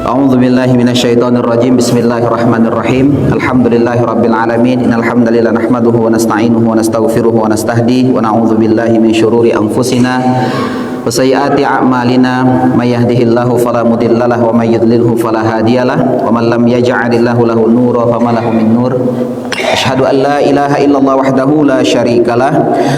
A'udzu billahi minasyaitonir rajim. Bismillahirrahmanirrahim. Alhamdulillahirabbil alamin. Innal hamdalillah nahmaduhu wa nasta'inuhu wa nastaghfiruhu wa nastahdihi wa na'udzu billahi min syururi anfusina wa sayyiati a'malina. May yahdihillahu fala mudhillalah wa may yudlilhu fala hadiyalah. Wa man lam yaj'alillahu lahu nuran fama lahu min nur. Asyhadu an la ilaha illallah wahdahu la syarikalah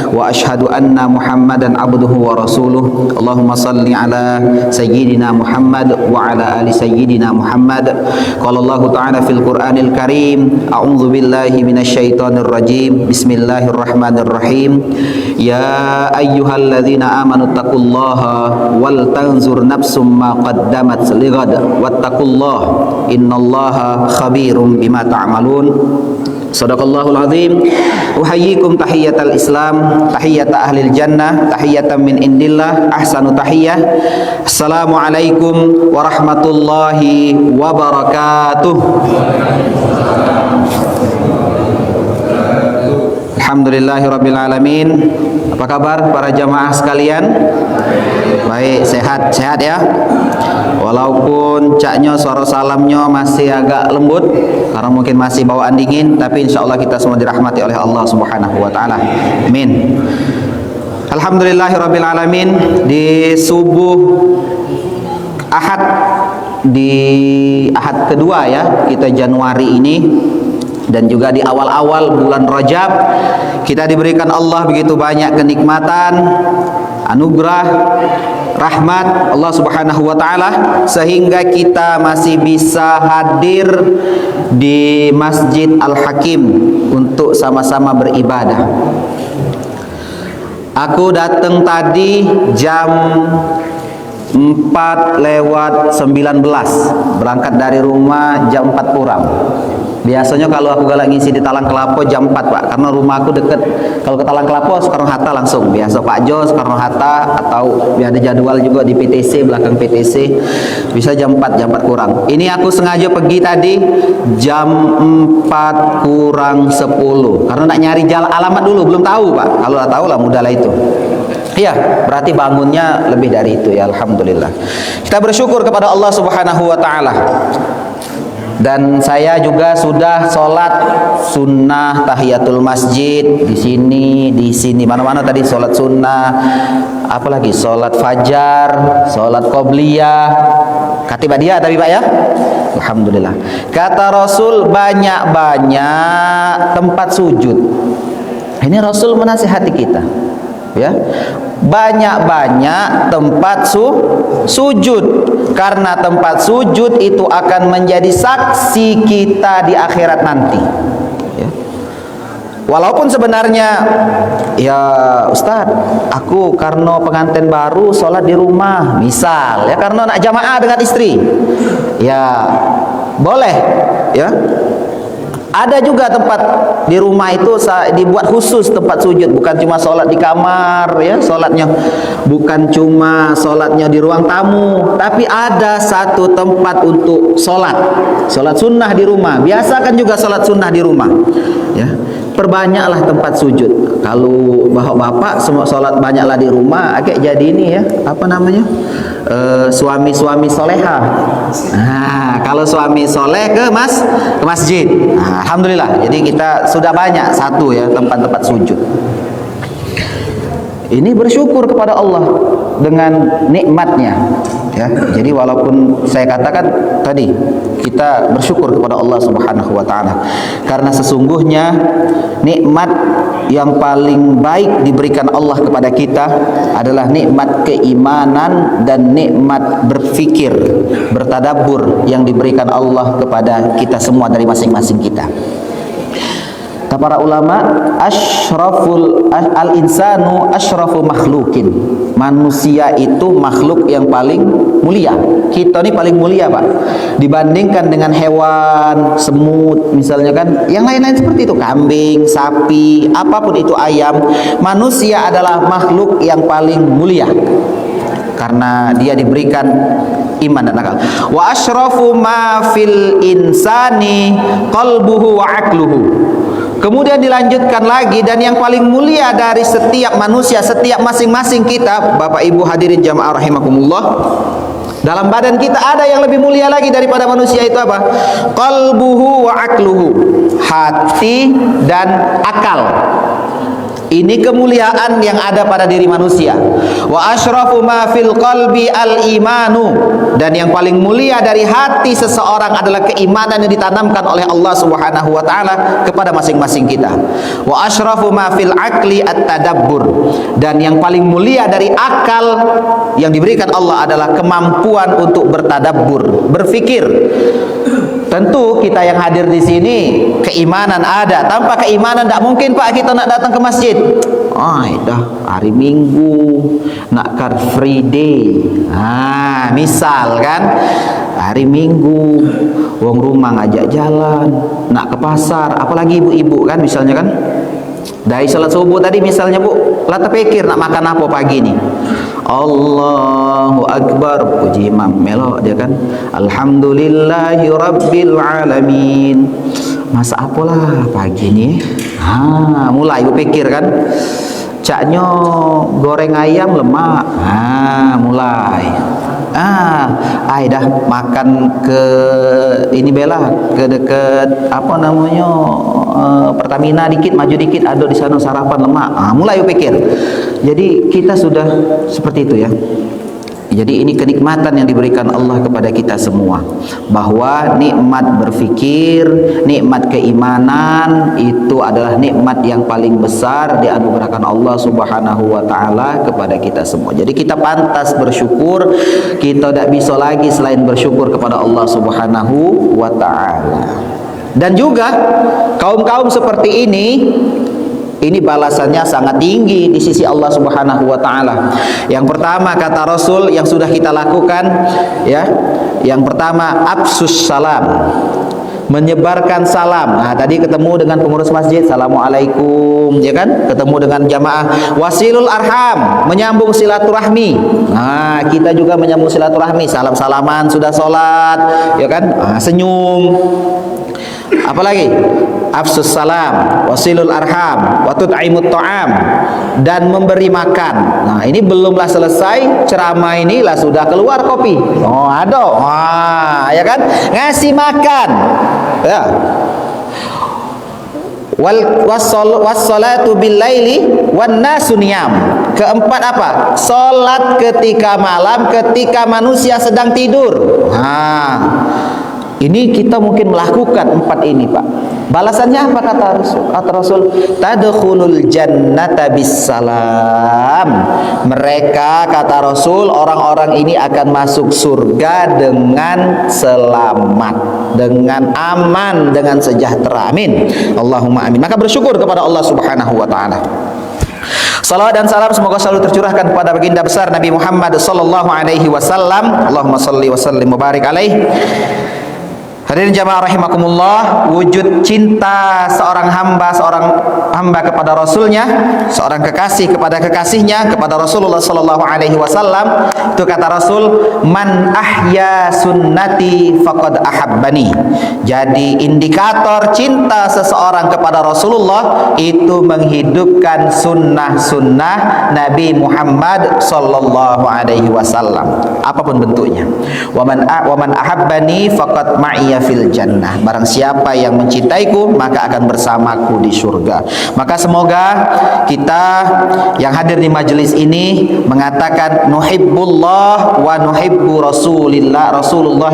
wa asyhadu anna Muhammadan abduhu wa rasuluh. Allahumma salli ala sayyidina Muhammad wa ala ali sayyidina Muhammad. Qala Allah ta'ala fil Qur'anil Karim, a'udzu billahi minasyaitonir rajim. Bismillahirrahmanirrahim. Ya ayyuhalladzina amanu taqullaha wal tanzur nafsum ma qaddamat lighad wattaqullaha innallaha khabirum bima ta'malun. Sadaqallahul azim. Uhayyikum tahiyatal Islam, tahiyata ahlil jannah, tahiyatan min indillah, ahsanu tahiyah. Assalamualaikum warahmatullahi wabarakatuh. Alhamdulillahirabbil alamin. Apa kabar para jamaah sekalian? Baik, sehat ya. Walaupun caknya suara salamnya masih agak lembut karena mungkin masih bawaan dingin, tapi insya Allah kita semua dirahmati oleh Allah Subhanahu wa taala. Amin. Alhamdulillahirabbil alamin. Di subuh Ahad, di Ahad kedua ya kita Januari ini, dan juga di awal-awal bulan Rajab, kita diberikan Allah begitu banyak kenikmatan, anugerah, rahmat Allah Subhanahu wa taala, sehingga kita masih bisa hadir di Masjid Al-Hakim untuk sama-sama beribadah. Aku datang tadi jam 4:19, berangkat dari rumah jam 4 kurang. Biasanya kalau aku galak ngisi di Talang Kelapo jam 4 Pak, karena rumah aku deket. Kalau ke Talang Kelapo Soekarno-Hatta langsung. Biasa Pak Jo Soekarno-Hatta, atau ada jadwal juga di PTC, belakang PTC. Bisa jam 4 kurang. Ini aku sengaja pergi tadi jam 4 kurang 10 karena nak nyari jalan alamat dulu, belum tahu Pak. Kalau udah tahu lah mudah lah itu. Iya, berarti bangunnya lebih dari itu ya, alhamdulillah. Kita bersyukur kepada Allah Subhanahu wa taala. Dan saya juga sudah sholat sunnah tahiyatul masjid di sini mana-mana tadi sholat sunnah, apalagi sholat fajar, sholat qobliyah, katibadiyah tadi Pak ya. Alhamdulillah. Kata Rasul banyak-banyak tempat sujud. Ini Rasul menasihati kita. Ya, banyak-banyak tempat sujud, karena tempat sujud itu akan menjadi saksi kita di akhirat nanti ya. Walaupun sebenarnya ya Ustadz, aku karena pengantin baru sholat di rumah misal ya, karena nak jamaah dengan istri ya boleh ya. Ada juga tempat di rumah itu dibuat khusus tempat sujud, bukan cuma sholat di kamar ya, sholatnya bukan cuma sholatnya di ruang tamu, tapi ada satu tempat untuk sholat sunnah di rumah. Biasakan juga sholat sunnah di rumah ya. Perbanyaklah tempat sujud. Kalau bapak semua sholat banyaklah di rumah, agak jadi ini ya, apa namanya, suami-suami soleha. Nah, kalau suami soleh ke masjid. Nah, alhamdulillah. Jadi kita sudah banyak satu ya tempat-tempat sujud. Ini bersyukur kepada Allah dengan nikmatnya ya. Jadi walaupun saya katakan tadi kita bersyukur kepada Allah Subhanahu wa taala, karena sesungguhnya nikmat yang paling baik diberikan Allah kepada kita adalah nikmat keimanan dan nikmat berfikir, bertadabbur yang diberikan Allah kepada kita semua dari masing-masing kita. Kata para ulama, al-insanu asyrafu makhlukin. Manusia itu makhluk yang paling mulia. Kita ini paling mulia Pak, dibandingkan dengan hewan, semut misalnya kan, yang lain-lain seperti itu, kambing, sapi, apapun itu, ayam. Manusia adalah makhluk yang paling mulia karena dia diberikan iman dan akal. Wa asyrafu ma fil insani qalbuhu wa aqluhu. Kemudian dilanjutkan lagi, dan yang paling mulia dari setiap manusia, setiap masing-masing kita, Bapak Ibu hadirin jamaah rahimakumullah, Dalam badan kita ada yang lebih mulia lagi daripada manusia, itu apa? Qalbuhu wa akluhu. Hati dan akal. Ini kemuliaan yang ada pada diri manusia. Wa asyrafu ma fil qalbi al-imanu. Dan yang paling mulia dari hati seseorang adalah keimanan yang ditanamkan oleh Allah Subhanahu wa taala kepada masing-masing kita. Wa asyrafu ma fil aqli at-tadabbur. Dan yang paling mulia dari akal yang diberikan Allah adalah kemampuan untuk bertadabbur, berfikir. Tentu kita yang hadir di sini keimanan ada. Tanpa keimanan tidak mungkin Pak kita nak datang ke masjid. Dah hari Minggu nak car free day. Misal kan hari Minggu wong rumah ngajak jalan, nak ke pasar, apalagi ibu-ibu kan misalnya kan. Dari salat subuh tadi misalnya Bu, lata pikir nak makan apa pagi nih. Allahu Akbar, puji imam melok dia kan. Alhamdulillahi Rabbil Alamin. Masa apalah pagi nih? Mulai ibu pikir kan. Caknya goreng ayam lemak. Mulai. Dah makan ke ini bela ke dekat apa namanya Pertamina dikit, maju dikit, ada di sana sarapan lemak. Mulai pikir. Jadi kita sudah seperti itu ya. Jadi ini kenikmatan yang diberikan Allah kepada kita semua, bahwa nikmat berfikir, nikmat keimanan itu adalah nikmat yang paling besar dianugerahkan Allah Subhanahu wa taala kepada kita semua. Jadi kita pantas bersyukur, kita tidak bisa lagi selain bersyukur kepada Allah Subhanahu wa taala. Dan juga kaum-kaum seperti ini balasannya sangat tinggi di sisi Allah Subhanahu wa taala. Yang pertama kata Rasul yang sudah kita lakukan ya. Yang pertama afsus salam. Menyebarkan salam. Tadi ketemu dengan pengurus masjid, assalamualaikum, ya kan? Ketemu dengan jamaah. Wasilul arham, menyambung silaturahmi. Kita juga menyambung silaturahmi, salam-salaman sudah sholat, ya kan? Senyum. Apalagi afsus salam, wasilul arham, wa tut'imut ta'am, dan memberi makan. Ini belumlah selesai ceramah inilah sudah keluar kopi. Ya kan? Ngasih makan. Ya. Wassalatu bil laili wan nasu niyam. Keempat apa? Salat ketika malam, ketika manusia sedang tidur. Ini kita mungkin melakukan empat ini Pak. Balasannya apa kata Rasul? Tadkhulul jannata bisalam. Mereka kata Rasul, orang-orang ini akan masuk surga dengan selamat, dengan aman, dengan sejahtera. Amin. Allahumma amin. Maka bersyukur kepada Allah Subhanahu wa taala. Salawat dan salam semoga selalu tercurahkan kepada baginda besar Nabi Muhammad sallallahu alaihi wasallam. Allahumma shalli wa sallim wa barik alaihi. Hadirin jamaah rahimakumullah, wujud cinta seorang hamba kepada Rasulnya, seorang kekasih kepada kekasihnya, kepada Rasulullah sallallahu alaihi wasallam, itu kata Rasul, man ahya sunnati faqad ahabbani. Jadi indikator cinta seseorang kepada Rasulullah itu menghidupkan sunnah-sunnah Nabi Muhammad sallallahu alaihi wasallam, apapun bentuknya. Wa man ahabbani faqad ma'iya fil jannah. Barang siapa yang mencintaiku maka akan bersamaku di surga. Maka semoga kita yang hadir di majelis ini mengatakan nuhibbullah wa nuhibbu Rasulullah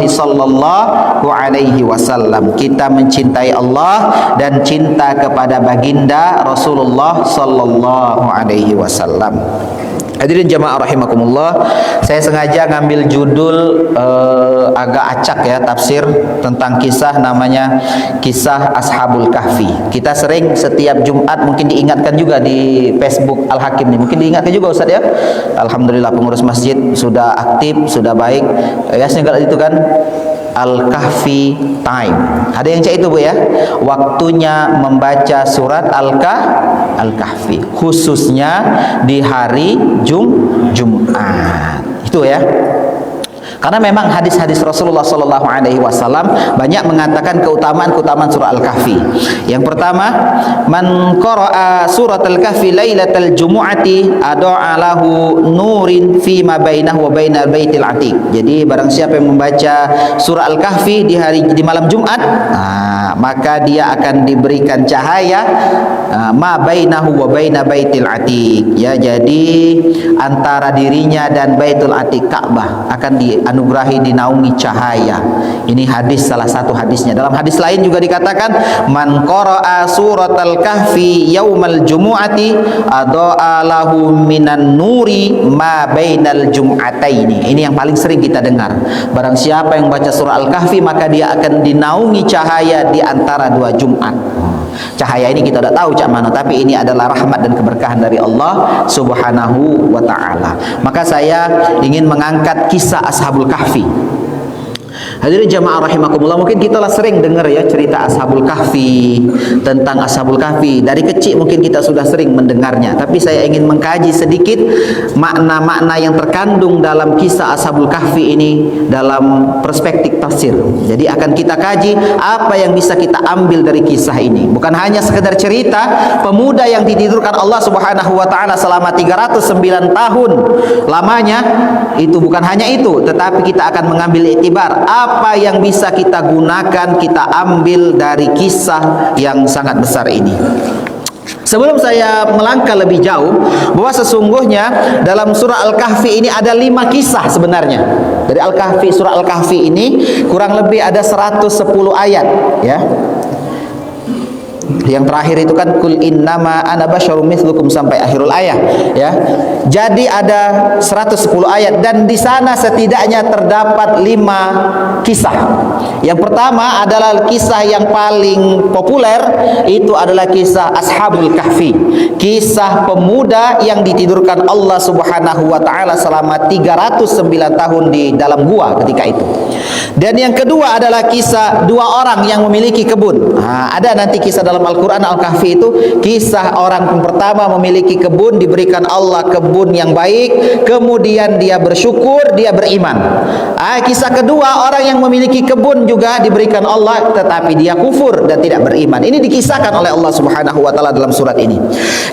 sallallahu alaihi wasallam. Kita mencintai Allah dan cinta kepada baginda Rasulullah sallallahu alaihi wasallam. Hadirin jamaah rahimakumullah, saya sengaja ngambil judul agak acak ya, tafsir tentang kisah namanya kisah Ashabul Kahfi. Kita sering setiap Jumat mungkin diingatkan juga di Facebook Al-Hakim nih. Mungkin diingatkan juga Ustaz ya. Alhamdulillah pengurus masjid sudah aktif, sudah baik. Ya sehingga itu kan Al-Kahfi time. Ada yang cek itu Bu ya. Waktunya membaca surat Al-Kahfi, khususnya di hari Jumat. Itu ya. Karena memang hadis-hadis Rasulullah sallallahu alaihi wasallam banyak mengatakan keutamaan-keutamaan surah Al-Kahfi. Yang pertama, man qara'a surat Al-Kahfi lailatal jumu'ati adaa lahu nurin fi ma bainahu wa bainal baitil atiq. Jadi barang siapa yang membaca surah Al-Kahfi di malam Jumat, maka dia akan diberikan cahaya ma bainahu wa baina baitil atiq. Ya, jadi antara dirinya dan Baitul Atiq Ka'bah akan dianugerahi, dinaungi cahaya. Ini hadis, salah satu hadisnya. Dalam hadis lain juga dikatakan man qara'a suratal kahfi yaumal jumu'ati adaa lahu minan nuri ma bainal jum'ataini. Ini yang paling sering kita dengar. Barang siapa yang baca surah Al-Kahfi maka dia akan dinaungi cahaya di antara dua Jumat. Cahaya ini kita tidak tahu cak mana, tapi ini adalah rahmat dan keberkahan dari Allah Subhanahu wa ta'ala. Maka saya ingin mengangkat kisah Ashabul Kahfi. Hadirin jamaah rahimakumullah, mungkin kita lah sering dengar ya cerita Ashabul Kahfi, tentang Ashabul Kahfi. Dari kecil mungkin kita sudah sering mendengarnya, tapi saya ingin mengkaji sedikit makna-makna yang terkandung dalam kisah Ashabul Kahfi ini dalam perspektif tafsir. Jadi akan kita kaji apa yang bisa kita ambil dari kisah ini. Bukan hanya sekedar cerita pemuda yang ditidurkan Allah Subhanahu wa taala selama 309 tahun lamanya, itu bukan hanya itu, tetapi kita akan mengambil iktibar apa yang bisa kita gunakan, kita ambil dari kisah yang sangat besar ini. Sebelum saya melangkah lebih jauh, bahwa sesungguhnya dalam surah Al-Kahfi ini ada 5 kisah sebenarnya. Dari Al-Kahfi, surah Al-Kahfi ini kurang lebih ada 110 ayat ya. Yang terakhir itu kan kul innama ana basyarum mithlukum sampai akhirul ayat ya. Jadi ada 110 ayat dan di sana setidaknya terdapat 5 kisah. Yang pertama adalah kisah yang paling populer, itu adalah kisah Ashabul Kahfi. Kisah pemuda yang ditidurkan Allah Subhanahu wa taala selama 309 tahun di dalam gua ketika itu. Dan yang kedua adalah kisah 2 orang yang memiliki kebun. Ada nanti kisah dalam Al-Quran Al-Kahfi itu kisah orang yang pertama memiliki kebun, diberikan Allah kebun yang baik, kemudian dia bersyukur, dia beriman. Kisah kedua orang yang memiliki kebun juga diberikan Allah tetapi dia kufur dan tidak beriman. Ini dikisahkan oleh Allah Subhanahu wa taala dalam surat ini.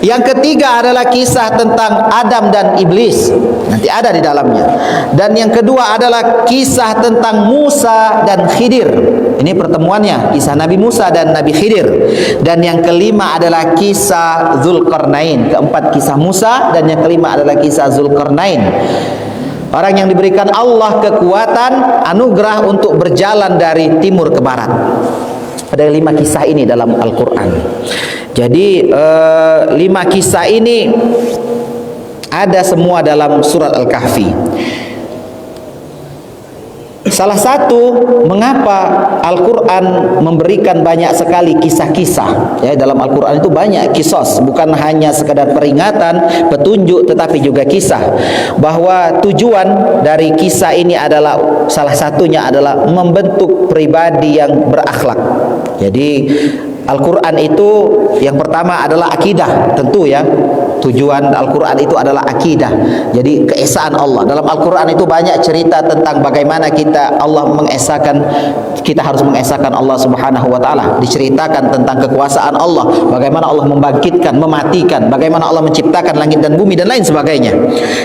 Yang ketiga adalah kisah tentang Adam dan Iblis. Nanti ada di dalamnya. Dan yang kedua adalah kisah tentang Musa dan Khidir. Ini pertemuannya, kisah Nabi Musa dan Nabi Khidir. Dan yang kelima adalah kisah Zulkarnain. Keempat kisah Musa dan yang kelima adalah kisah Zulkarnain. Orang yang diberikan Allah kekuatan, anugerah untuk berjalan dari timur ke barat. Ada 5 kisah ini dalam Al-Quran. Jadi 5 kisah ini ada semua dalam surat Al-Kahfi. Salah satu mengapa Al-Quran memberikan banyak sekali kisah-kisah ya, dalam Al-Quran itu banyak kisos, bukan hanya sekadar peringatan, petunjuk, tetapi juga kisah. Bahwa tujuan dari kisah ini adalah, salah satunya adalah membentuk pribadi yang berakhlak. Jadi Al-Quran itu yang pertama adalah akidah, tentu ya. Tujuan Al-Quran itu adalah akidah. Jadi keesaan Allah. Dalam Al-Quran itu banyak cerita tentang bagaimana kita harus mengesahkan Allah Subhanahu wa taala. Diceritakan tentang kekuasaan Allah, bagaimana Allah membangkitkan, mematikan, bagaimana Allah menciptakan langit dan bumi dan lain sebagainya.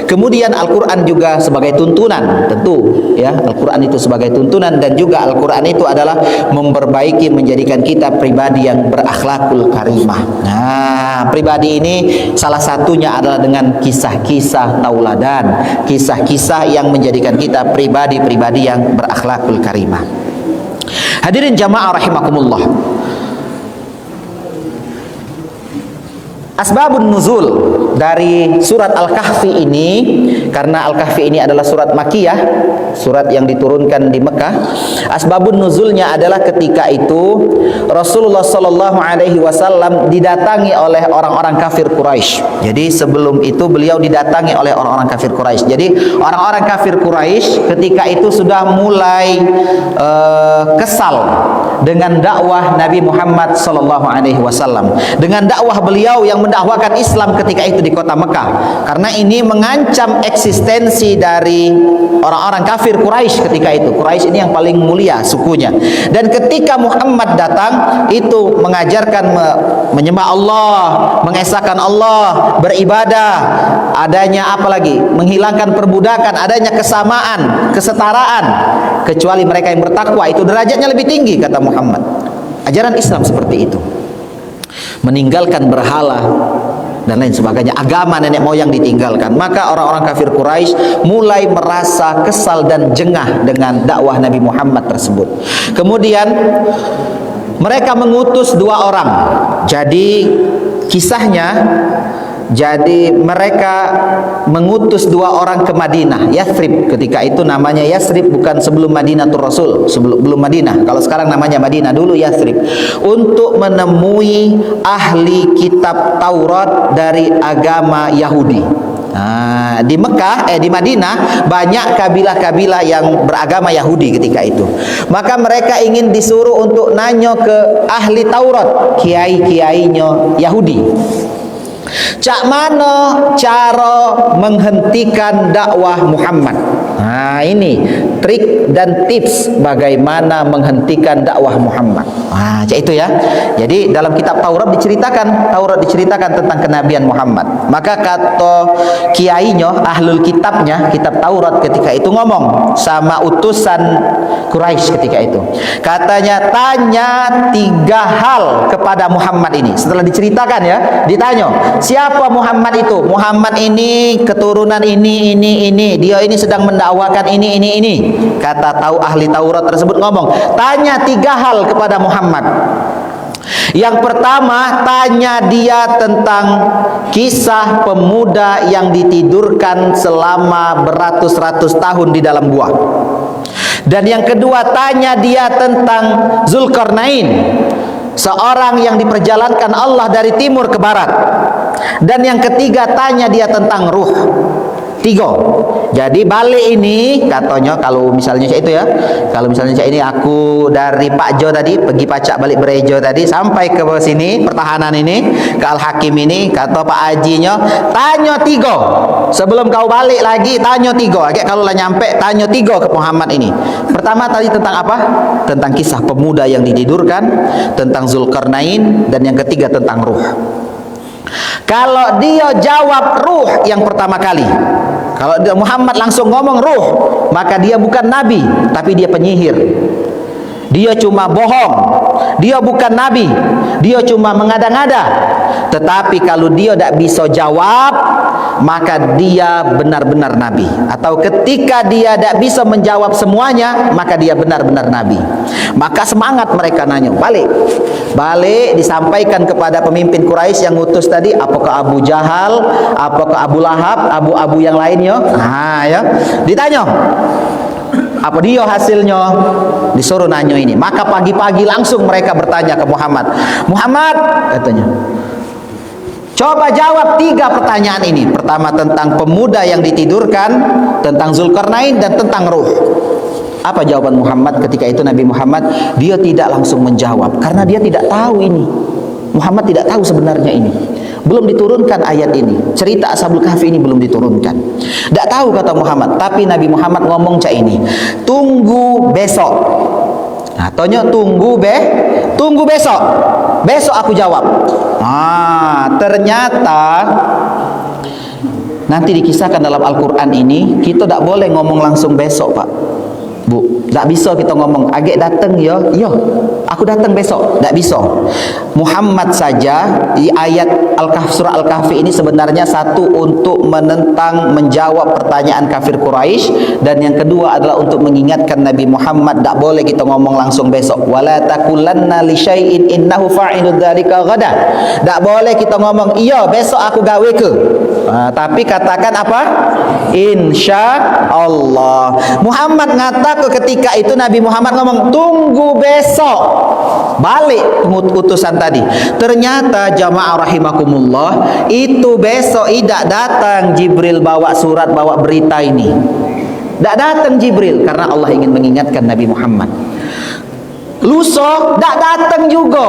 Kemudian Al-Quran juga sebagai tuntunan, tentu ya. Al-Quran itu sebagai tuntunan dan juga Al-Quran itu adalah memperbaiki, menjadikan kita pribadi yang berakhlakul karimah. Nah, pribadi ini salah satunya adalah dengan kisah-kisah tauladan, kisah-kisah yang menjadikan kita pribadi-pribadi yang berakhlakul karimah. Hadirin jamaah rahimakumullah. Asbabun nuzul dari surat Al-Kahfi ini, karena Al-Kahfi ini adalah surat Makkiyah, surat yang diturunkan di Mekah. Asbabun nuzulnya adalah ketika itu Rasulullah sallallahu alaihi wasallam didatangi oleh orang-orang kafir Quraisy. Jadi sebelum itu beliau didatangi oleh orang-orang kafir Quraisy. Jadi orang-orang kafir Quraisy ketika itu sudah mulai kesal dengan dakwah Nabi Muhammad sallallahu alaihi wasallam, dengan dakwah beliau yang mendakwahkan Islam ketika itu di kota Mekah. Karena ini mengancam eksistensi dari orang-orang kafir Quraisy ketika itu. Quraisy ini yang paling mulia sukunya. Dan ketika Muhammad datang, itu mengajarkan menyembah Allah, mengesahkan Allah, beribadah, adanya apa lagi? Menghilangkan perbudakan, adanya kesamaan, kesetaraan. Kecuali mereka yang bertakwa, itu derajatnya lebih tinggi, kata Muhammad. Ajaran Islam seperti itu. Meninggalkan berhala dan lain sebagainya, agama nenek moyang ditinggalkan. Maka orang-orang kafir Quraisy mulai merasa kesal dan jengah dengan dakwah Nabi Muhammad tersebut. Kemudian mereka mengutus 2 orang. Jadi kisahnya, jadi mereka mengutus 2 orang ke Madinah, Yathrib. Ketika itu namanya Yathrib, bukan sebelum Madinatul Rasul, belum Madinah. Kalau sekarang namanya Madinah, dulu Yathrib. Untuk menemui ahli kitab Taurat dari agama Yahudi. Nah, di Mekah, di Madinah banyak kabilah-kabilah yang beragama Yahudi ketika itu. Maka mereka ingin disuruh untuk nanya ke ahli Taurat, kiai-kiainya Yahudi. Cak mana cara menghentikan dakwah Muhammad? Nah, ini trik dan tips bagaimana menghentikan dakwah Muhammad. Nah, cak itu ya. Jadi dalam kitab Taurat diceritakan tentang kenabian Muhammad. Maka kata kiainya, ahlul kitabnya, kitab Taurat ketika itu ngomong sama utusan Quraisy ketika itu. Katanya, tanya 3 hal kepada Muhammad ini. Setelah diceritakan ya, ditanya, siapa Muhammad itu? Muhammad ini keturunan ini. Dia ini sedang mendakwakan ini. Kata ahli Taurat tersebut ngomong, tanya 3 hal kepada Muhammad. Yang pertama, tanya dia tentang kisah pemuda yang ditidurkan selama beratus-ratus tahun di dalam gua. Dan yang kedua, tanya dia tentang Zulkarnain, seorang yang diperjalankan Allah dari timur ke barat. Dan yang ketiga, tanya dia tentang ruh. 3. Jadi balik ini katanya, kalau misalnya itu ya, kalau misalnya ini aku dari Pak Jo tadi pergi pacak balik Berejo tadi sampai ke sini pertahanan ini ke Al-Hakim ini, kata Pak Hajinya, tanya 3 sebelum kau balik lagi, tanya 3. Kayak kalau lah nyampe tanya 3 ke Muhammad ini. Pertama tadi tentang apa? Tentang kisah pemuda yang ditidurkan, tentang Zulkarnain, dan yang ketiga tentang ruh. Kalau dia jawab ruh yang pertama kali, kalau Muhammad langsung ngomong ruh, maka dia bukan nabi, tapi dia penyihir. Dia cuma bohong. Dia bukan nabi, dia cuma mengada-ngada. Tetapi kalau dia tidak bisa jawab, maka dia benar-benar nabi. Atau ketika dia tidak bisa menjawab semuanya, maka dia benar-benar nabi. Maka semangat mereka nanya, balik disampaikan kepada pemimpin Quraisy yang ngutus tadi. Apakah Abu Jahal, apakah Abu Lahab, abu-abu yang lainnya? Nah ya, ditanya apa dia hasilnya, disuruh nanya ini. Maka pagi-pagi langsung mereka bertanya ke Muhammad, katanya, coba jawab 3 pertanyaan ini. Pertama tentang pemuda yang ditidurkan, tentang Zulkarnain, dan tentang ruh. Apa jawaban Muhammad ketika itu? Nabi Muhammad, dia tidak langsung menjawab karena dia tidak tahu ini. Muhammad tidak tahu sebenarnya ini. Belum diturunkan ayat ini. Cerita Ashabul Kahfi ini belum diturunkan. Tak tahu kata Muhammad. Tapi Nabi Muhammad ngomong cak ini, tunggu besok. Nah, tanya tunggu besok. Besok aku jawab. Ternyata nanti dikisahkan dalam Al-Quran ini, kita tak boleh ngomong langsung besok, Pak, Bu. Tak bisa kita ngomong, agak datang ya, aku datang besok. Tak bisa. Muhammad saja di ayat surah Al-Kahfi ini sebenarnya satu untuk menentang, menjawab pertanyaan kafir Quraisy, dan yang kedua adalah untuk mengingatkan Nabi Muhammad tak boleh kita ngomong langsung besok. Wala taqulanna li syai'in innahu fa'ilud dzalika ghada. Tak boleh kita ngomong iya besok aku gawe ke. Tapi katakan apa? Insya Allah. Muhammad ngatakan ketika itu Nabi Muhammad ngomong tunggu besok. Balik utusan tadi. Ternyata jamaah rahimakumullah, itu besok tidak datang Jibril bawa surat, bawa berita ini. Tidak datang Jibril karena Allah ingin mengingatkan Nabi Muhammad. lusa tak datang juga.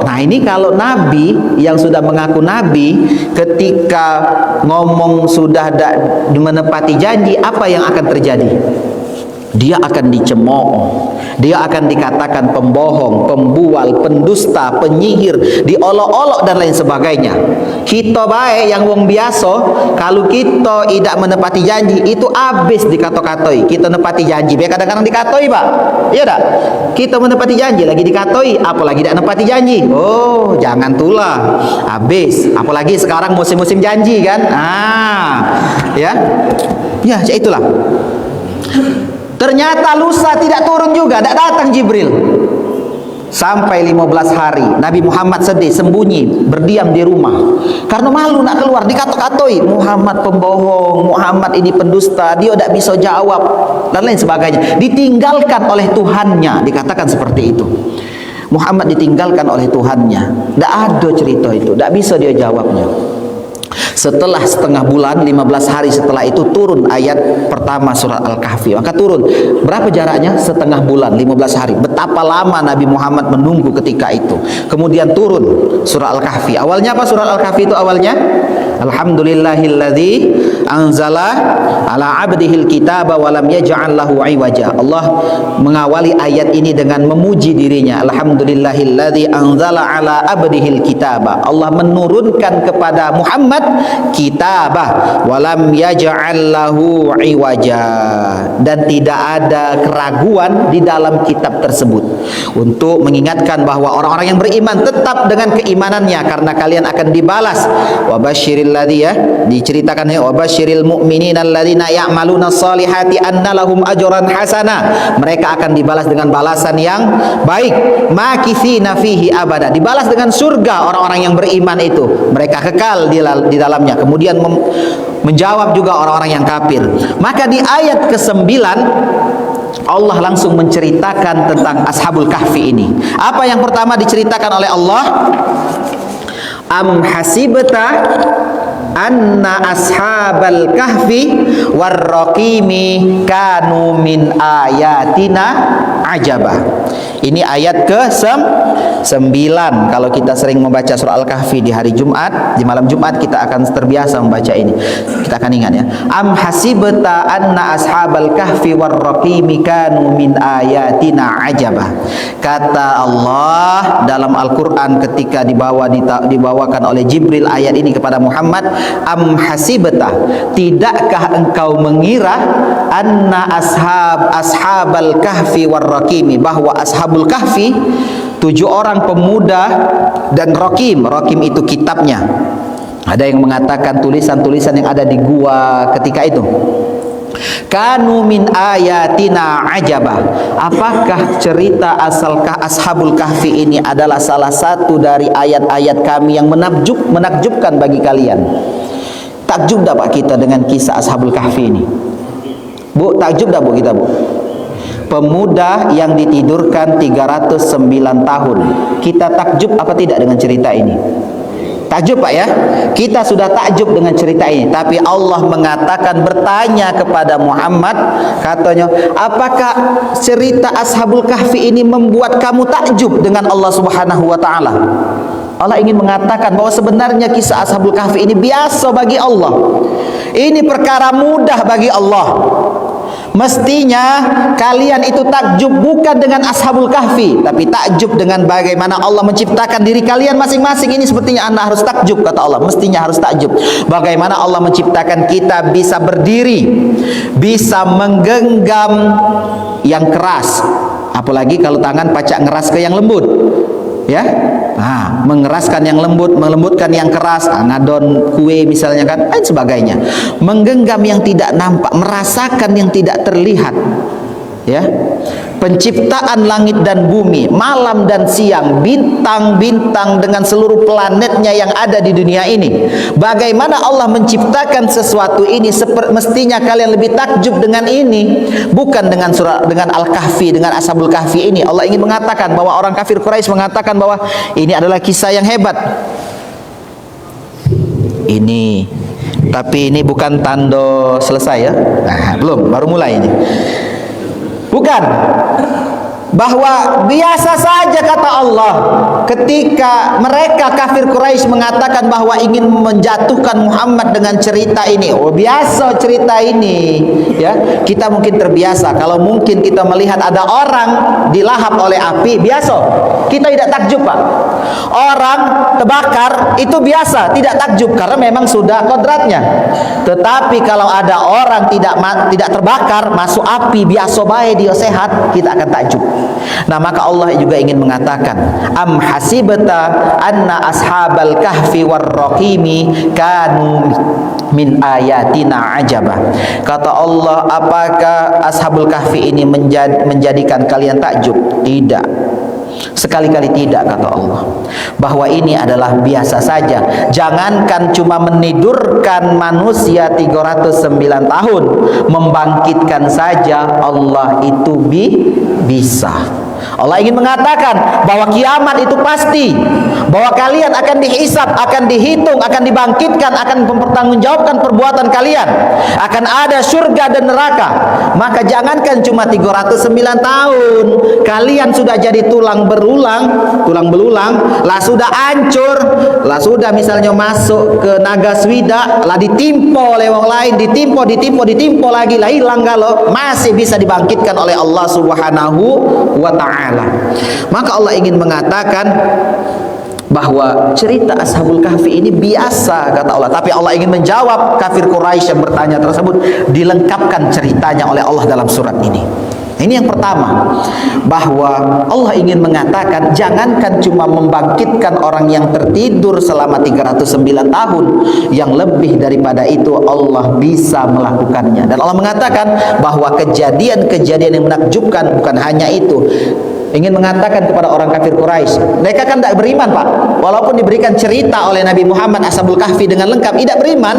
Nah ini kalau nabi yang sudah mengaku nabi, ketika ngomong sudah tak menepati janji, apa yang akan terjadi? Dia akan dicemooh, dia akan dikatakan pembohong, pembual, pendusta, penyihir, diolok-olok dan lain sebagainya. Kita baik yang wong biasa, kalau kita tidak menepati janji itu habis dikato-katoi. Kita nepati janji, biar kadang-kadang dikatoi, Pak. Iya tak? Kita menepati janji lagi dikatoi, apalagi tidak menepati janji. Oh, jangan tulah. Habis. Apalagi sekarang musim-musim janji kan? Ya. Ya, itulah. Ternyata lusa tidak turun juga, tidak datang Jibril. Sampai 15 hari Nabi Muhammad sedih, sembunyi, berdiam di rumah. Karena malu nak keluar, dikato-katoi, Muhammad pembohong, Muhammad ini pendusta, dia tidak bisa jawab dan lain sebagainya. Ditinggalkan oleh Tuhannya, dikatakan seperti itu. Muhammad ditinggalkan oleh Tuhannya. Tidak ada cerita itu, tidak bisa dia jawabnya. Setelah setengah bulan, 15 hari setelah itu turun ayat pertama surat Al-Kahfi. Maka turun, berapa jaraknya? Setengah bulan, 15 hari. Betapa lama Nabi Muhammad menunggu ketika itu. Kemudian turun surat Al-Kahfi. Awalnya apa surat Al-Kahfi itu awalnya? Alhamdulillahilladzi anzala ala abdihil kitaba wa lam yaj'al lahu iwaja. Allah mengawali ayat ini dengan memuji dirinya. Alhamdulillahilladzi anzala ala abdihil kitaba. Allah menurunkan kepada Muhammad kitabah wa lam yaj'al lahu iwaja, dan tidak ada keraguan di dalam kitab tersebut, untuk mengingatkan bahwa orang-orang yang beriman tetap dengan keimanannya karena kalian akan dibalas. Wa basyiril ladzi, ya, diceritakan ya, wa basyiril mu'minina alladzina ya'maluna shalihati anna lahum ajran hasana. Mereka akan dibalas dengan balasan yang baik, makitsina fihi abada, dibalas dengan surga orang-orang yang beriman itu, mereka kekal di dalamnya. Kemudian menjawab juga orang-orang yang kafir. Maka di ayat ke-9 Allah langsung menceritakan tentang Ashabul Kahfi ini. Apa yang pertama diceritakan oleh Allah? Am hasibta anna ashabal kahfi warraqimi kanu min ayatina ajaba. Ini ayat ke-9. Kalau kita sering membaca surah Al-Kahfi di hari Jumat, di malam Jumat, kita akan terbiasa membaca ini. Kita akan ingat ya. Am hasibta anna ashabal kahfi warraqimi kanu min ayatina ajaba. Kata Allah dalam Al-Qur'an ketika dibawakan oleh Jibril ayat ini kepada Muhammad, am hasibta, tidakkah engkau mengira anna ashabal kahfi warraqimi, bahwa ashabul kahfi 7 orang pemuda dan Raqim itu kitabnya. Ada yang mengatakan tulisan-tulisan yang ada di gua ketika itu. Kanu min ayatina ajaba. Apakah cerita asalkah ashabul kahfi ini adalah salah satu dari ayat-ayat kami yang menakjubkan bagi kalian? Takjub tak Pak kita dengan kisah ashabul kahfi ini? Bu, takjub tak Bu kita Bu? Pemuda yang ditidurkan 309 tahun. Kita takjub apa tidak dengan cerita ini? Takjub Pak ya. Kita sudah takjub dengan cerita ini. Tapi Allah mengatakan, bertanya kepada Muhammad, katanya, apakah cerita Ashabul Kahfi ini membuat kamu takjub dengan Allah Subhanahu wa taala? Allah ingin mengatakan bahwa sebenarnya kisah Ashabul Kahfi ini biasa bagi Allah. Ini perkara mudah bagi Allah. Mestinya kalian itu takjub bukan dengan Ashabul Kahfi, tapi takjub dengan bagaimana Allah menciptakan diri kalian masing-masing. Ini sepertinya Anda harus takjub, kata Allah. Mestinya harus takjub. Bagaimana Allah menciptakan kita bisa berdiri, bisa menggenggam yang keras. Apalagi kalau tangan pacak ngeras ke yang lembut. Ya, mengeraskan yang lembut, melembutkan yang keras, ngadon kue misalnya kan, dan sebagainya. Menggenggam yang tidak nampak, merasakan yang tidak terlihat. Ya, penciptaan langit dan bumi, malam dan siang, bintang-bintang dengan seluruh planetnya yang ada di dunia ini. Bagaimana Allah menciptakan sesuatu ini? Mestinya kalian lebih takjub dengan ini, bukan dengan Al-Kahfi, dengan Ashabul Kahfi ini. Allah ingin mengatakan bahwa orang kafir Quraisy mengatakan bahwa ini adalah kisah yang hebat. Tapi ini bukan tanda selesai ya. Belum, baru mulai ini. Bukan. bahwa biasa saja kata Allah ketika mereka kafir Quraisy mengatakan bahwa ingin menjatuhkan Muhammad dengan cerita ini. Oh, biasa cerita ini, ya. Kita mungkin terbiasa. Kalau mungkin kita melihat ada orang dilahap oleh api, biasa. Kita tidak takjub, Pak. Orang terbakar itu biasa, tidak takjub karena memang sudah kodratnya. Tetapi kalau ada orang tidak terbakar, masuk api, biasa baik dia sehat, kita akan takjub. Nah, maka Allah juga ingin mengatakan, am hasibta anna ashabal kahfi warraqimi kanu min ayatina ajaba. Kata Allah, apakah ashabul kahfi ini menjadikan kalian takjub? Tidak. Sekali-kali tidak, kata Allah. Bahwa ini adalah biasa saja. Jangankan cuma menidurkan manusia 309 tahun, membangkitkan saja Allah itu bisa. Allah ingin mengatakan bahwa kiamat itu pasti, bahwa kalian akan dihisab, akan dihitung, akan dibangkitkan, akan mempertanggungjawabkan perbuatan kalian, akan ada surga dan neraka. Maka jangankan cuma 309 tahun, kalian sudah jadi tulang belulang, lah sudah hancur, lah sudah misalnya masuk ke naga swida, lah ditimpa oleh orang lain, ditimpa lagi, lah hilang, kalau masih bisa dibangkitkan oleh Allah Subhanahu wa ta'ala. Maka Allah ingin mengatakan bahwa cerita Ashabul Kahfi ini biasa, kata Allah. Tapi Allah ingin menjawab kafir Quraisy yang bertanya tersebut, dilengkapkan ceritanya oleh Allah dalam surat ini. Ini yang pertama, bahwa Allah ingin mengatakan jangankan cuma membangkitkan orang yang tertidur selama 309 tahun, yang lebih daripada itu Allah bisa melakukannya. Dan Allah mengatakan bahwa kejadian-kejadian yang menakjubkan bukan hanya itu. Ingin mengatakan kepada orang kafir Quraisy, mereka kan tidak beriman, Pak. Walaupun diberikan cerita oleh Nabi Muhammad Ashabul Kahfi dengan lengkap, tidak beriman.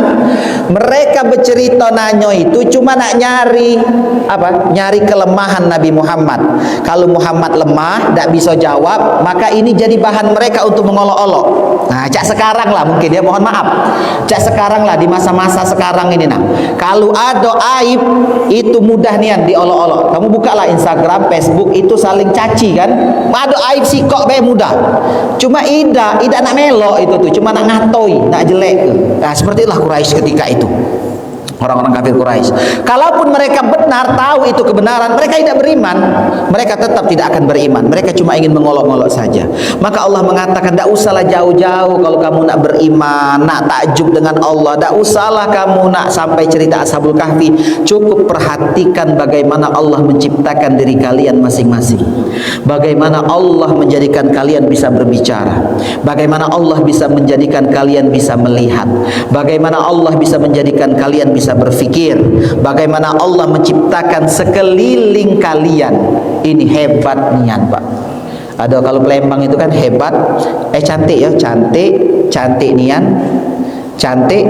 Mereka bercerita nanyo itu cuma nak nyari apa? Nyari kelemahan Nabi Muhammad. Kalau Muhammad lemah, tidak bisa jawab, maka ini jadi bahan mereka untuk mengolok-olok. Nah, cak sekarang lah mungkin, ya, mohon maaf. Cak sekarang lah, di masa-masa sekarang ini, nah. Kalau ada aib itu mudah nian diolok-olok. Kamu bukalah Instagram, Facebook, itu saling caci kan. Ada aib sikok be mudah. Cuma ida nak melok itu tuh, cuma nak ngatoi, nak jelek. Nah, seperti itulah Quraisy ketika itu. Orang-orang kafir Quraisy, kalaupun mereka benar, tahu itu kebenaran, mereka tidak beriman. Mereka tetap tidak akan beriman. Mereka cuma ingin mengolok-olok saja. Maka Allah mengatakan, tidak usahlah jauh-jauh kalau kamu nak beriman, nak takjub dengan Allah. Tidak usahlah kamu nak sampai cerita Ashabul Kahfi. Cukup perhatikan bagaimana Allah menciptakan diri kalian masing-masing. Bagaimana Allah menjadikan kalian bisa berbicara. Bagaimana Allah bisa menjadikan kalian bisa melihat. Bagaimana Allah bisa menjadikan kalian bisa berpikir. Bagaimana Allah menciptakan sekeliling kalian. Ini hebat nian, Pak. Ada kalau Palembang itu kan hebat, cantik ya, cantik nian, cantik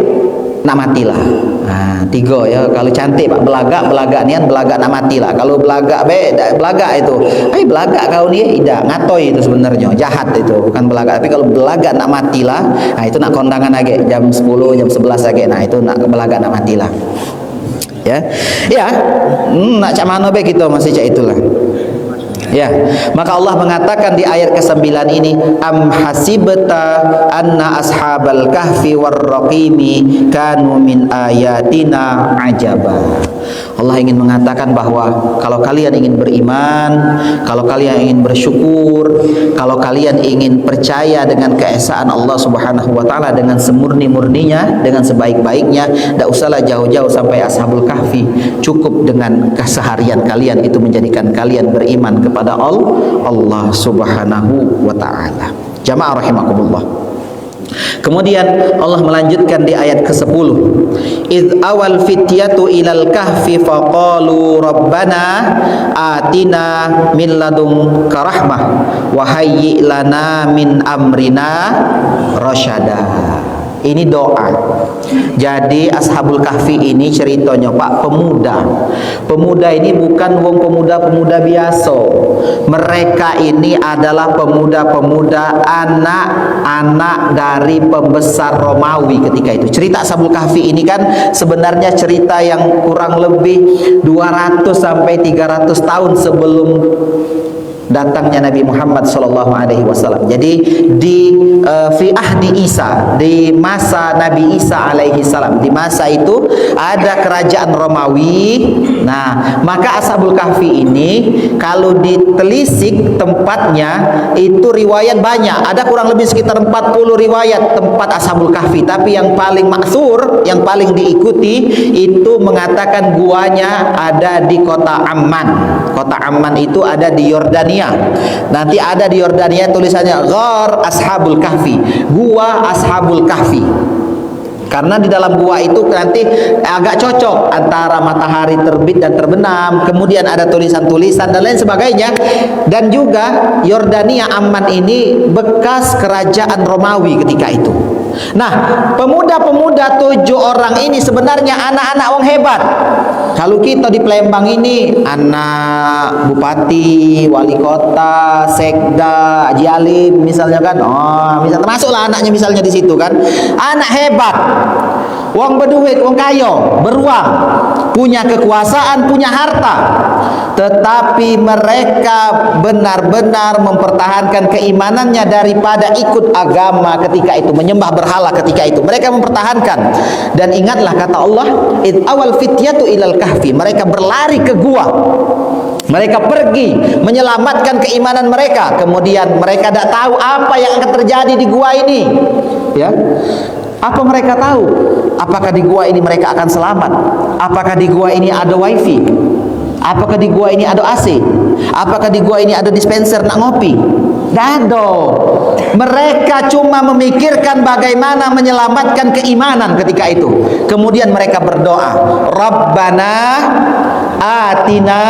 nak matilah. Nah, tiga ya. Kalau cantik Pak, belagak nian, belagak nak matilah. Kalau belagak belagak itu, belagak kau ni tidak ngatoi itu sebenarnya, jahat itu, bukan belagak. Tapi kalau belagak nak matilah, nah itu nak kondangan lagi jam 10, jam 11 lagi. Nah, itu nak belagak nak matilah. Ya. Nak cak mana be kita masih cak itulah. Ya, maka Allah mengatakan di ayat ke-9 ini, am hasibta anna ashabal kahfi warraqimi kanu min ayatina ajaba. Allah ingin mengatakan bahwa kalau kalian ingin beriman, kalau kalian ingin bersyukur, kalau kalian ingin percaya dengan keesaan Allah Subhanahu wa taala dengan semurni-murninya, dengan sebaik-baiknya, tidak usahlah jauh-jauh sampai Ashabul Kahfi. Cukup dengan keseharian kalian itu menjadikan kalian beriman kepada Allah Subhanahu wa taala. Jamaah rahimakumullah. Kemudian Allah melanjutkan di ayat ke-10, id awal fityatu ilal kahfi faqalu rabbana atina min ladunka rahmah wa hayyi lana min amrina rasyada. Ini doa. Jadi Ashabul Kahfi ini ceritanya, Pak, pemuda ini bukan wong pemuda biasa. Mereka ini adalah pemuda-pemuda anak-anak dari pembesar Romawi ketika itu. Cerita Ashabul Kahfi ini kan sebenarnya cerita yang kurang lebih 200 sampai 300 tahun sebelum datangnya Nabi Muhammad sallallahu alaihi wasallam. Jadi di fi ahdi Isa, di masa Nabi Isa alaihi salam, di masa itu ada kerajaan Romawi. Nah, maka Ashabul Kahfi ini kalau ditelisik tempatnya itu riwayat banyak. Ada kurang lebih sekitar 40 riwayat tempat Ashabul Kahfi, tapi yang paling maksur, yang paling diikuti itu mengatakan guanya ada di kota Amman. Kota Amman itu ada di Yordania. Nanti ada di Yordania tulisannya Ghar Ashabul Kahfi, gua Ashabul Kahfi. Karena di dalam gua itu nanti agak cocok antara matahari terbit dan terbenam, kemudian ada tulisan-tulisan dan lain sebagainya. Dan juga Yordania Amman ini bekas kerajaan Romawi ketika itu. Nah, pemuda-pemuda 7 orang ini sebenarnya anak-anak wong hebat. Kalau kita di Palembang ini anak bupati, wali kota, sekda, haji alim misalnya kan. Oh, bisa termasuklah anaknya misalnya di situ kan. Anak hebat. Wong berduit, wong kayo, beruang, punya kekuasaan, punya harta. Tetapi mereka benar-benar mempertahankan keimanannya daripada ikut agama ketika itu, menyembah berhala ketika itu. Mereka mempertahankan. Dan ingatlah kata Allah, id awal fityatu ilal kahfi. Mereka berlari ke gua. Mereka pergi menyelamatkan keimanan mereka. Kemudian mereka tidak tahu apa yang akan terjadi di gua ini. Ya. Apa mereka tahu? Apakah di gua ini mereka akan selamat? Apakah di gua ini ada wifi? Apakah di gua ini ada AC? Apakah di gua ini ada dispenser nak ngopi? Dado. Mereka cuma memikirkan bagaimana menyelamatkan keimanan ketika itu. Kemudian mereka berdoa, Rabbana atina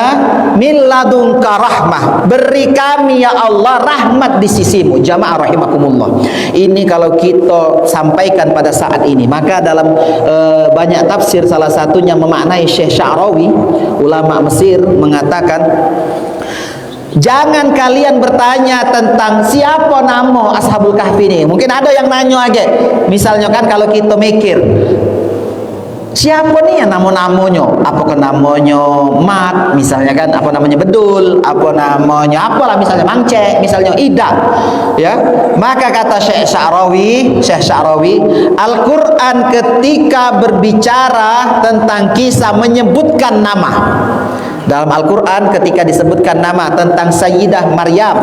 min ladunka rahmah. Beri kami ya Allah rahmat di sisimu. Jamaah rahimakumullah. Ini kalau kita sampaikan pada saat ini, maka dalam banyak tafsir, salah satunya memaknai Syekh Sya'rawi, ulama Mesir, mengatakan, jangan kalian bertanya tentang siapa nama Ashabul Kahfi ini. Mungkin ada yang nanya aja. Misalnya kan kalau kita mikir, siapa nih yang namanya? Apakah namanya Mat, misalnya kan, apa namanya Bedul, apa namanya apalah misalnya Mangcek, misalnya Ida. Ya. Maka kata Syekh Sya'rawi, Al-Qur'an ketika berbicara tentang kisah menyebutkan nama. Dalam Al-Quran ketika disebutkan nama tentang Sayyidah Maryam,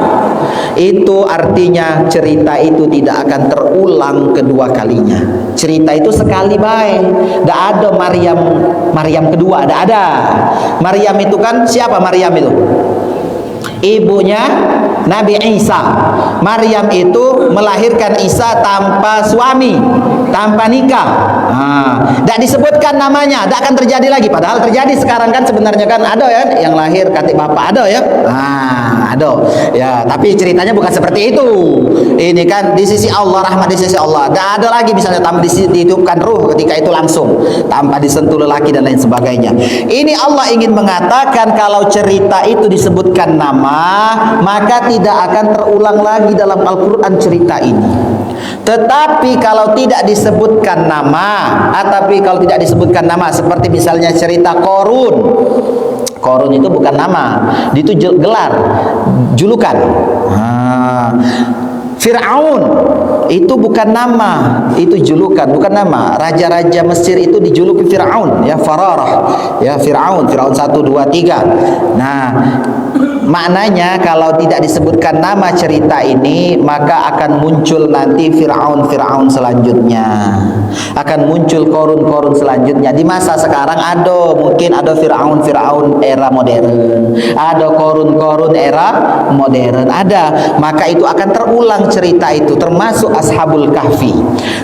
itu artinya cerita itu tidak akan terulang kedua kalinya. Cerita itu sekali baik. Tidak ada Maryam kedua, tidak ada. Maryam itu kan siapa Maryam itu? Ibunya Nabi Isa. Maryam itu melahirkan Isa tanpa suami, tanpa nikah. Tidak disebutkan namanya, tidak akan terjadi lagi. Padahal terjadi sekarang kan sebenarnya kan ada ya yang lahir kata bapak, ada ya. Ada. Ya, tapi ceritanya bukan seperti itu. Ini kan di sisi Allah, rahmat di sisi Allah. Tidak ada lagi misalnya tanpa dihidupkan ruh ketika itu langsung, tanpa disentuh lelaki dan lain sebagainya. Ini Allah ingin mengatakan kalau cerita itu disebutkan nama, maka tidak akan terulang lagi dalam Al-Quran cerita ini. Tetapi kalau tidak disebutkan nama, kalau tidak disebutkan nama, seperti misalnya cerita Korun. Korun itu bukan nama, itu gelar, julukan. Fir'aun itu bukan nama, itu julukan, bukan nama. Raja-raja Mesir itu dijuluki Fir'aun, ya, Fararah, ya, Fir'aun 1, 2, 3. Nah, maknanya kalau tidak disebutkan nama cerita ini, maka akan muncul nanti Fir'aun selanjutnya, akan muncul Korun selanjutnya. Di masa sekarang mungkin ada Fir'aun era modern, ada Korun era modern, ada. Maka itu akan terulang cerita itu, termasuk Ashabul Kahfi.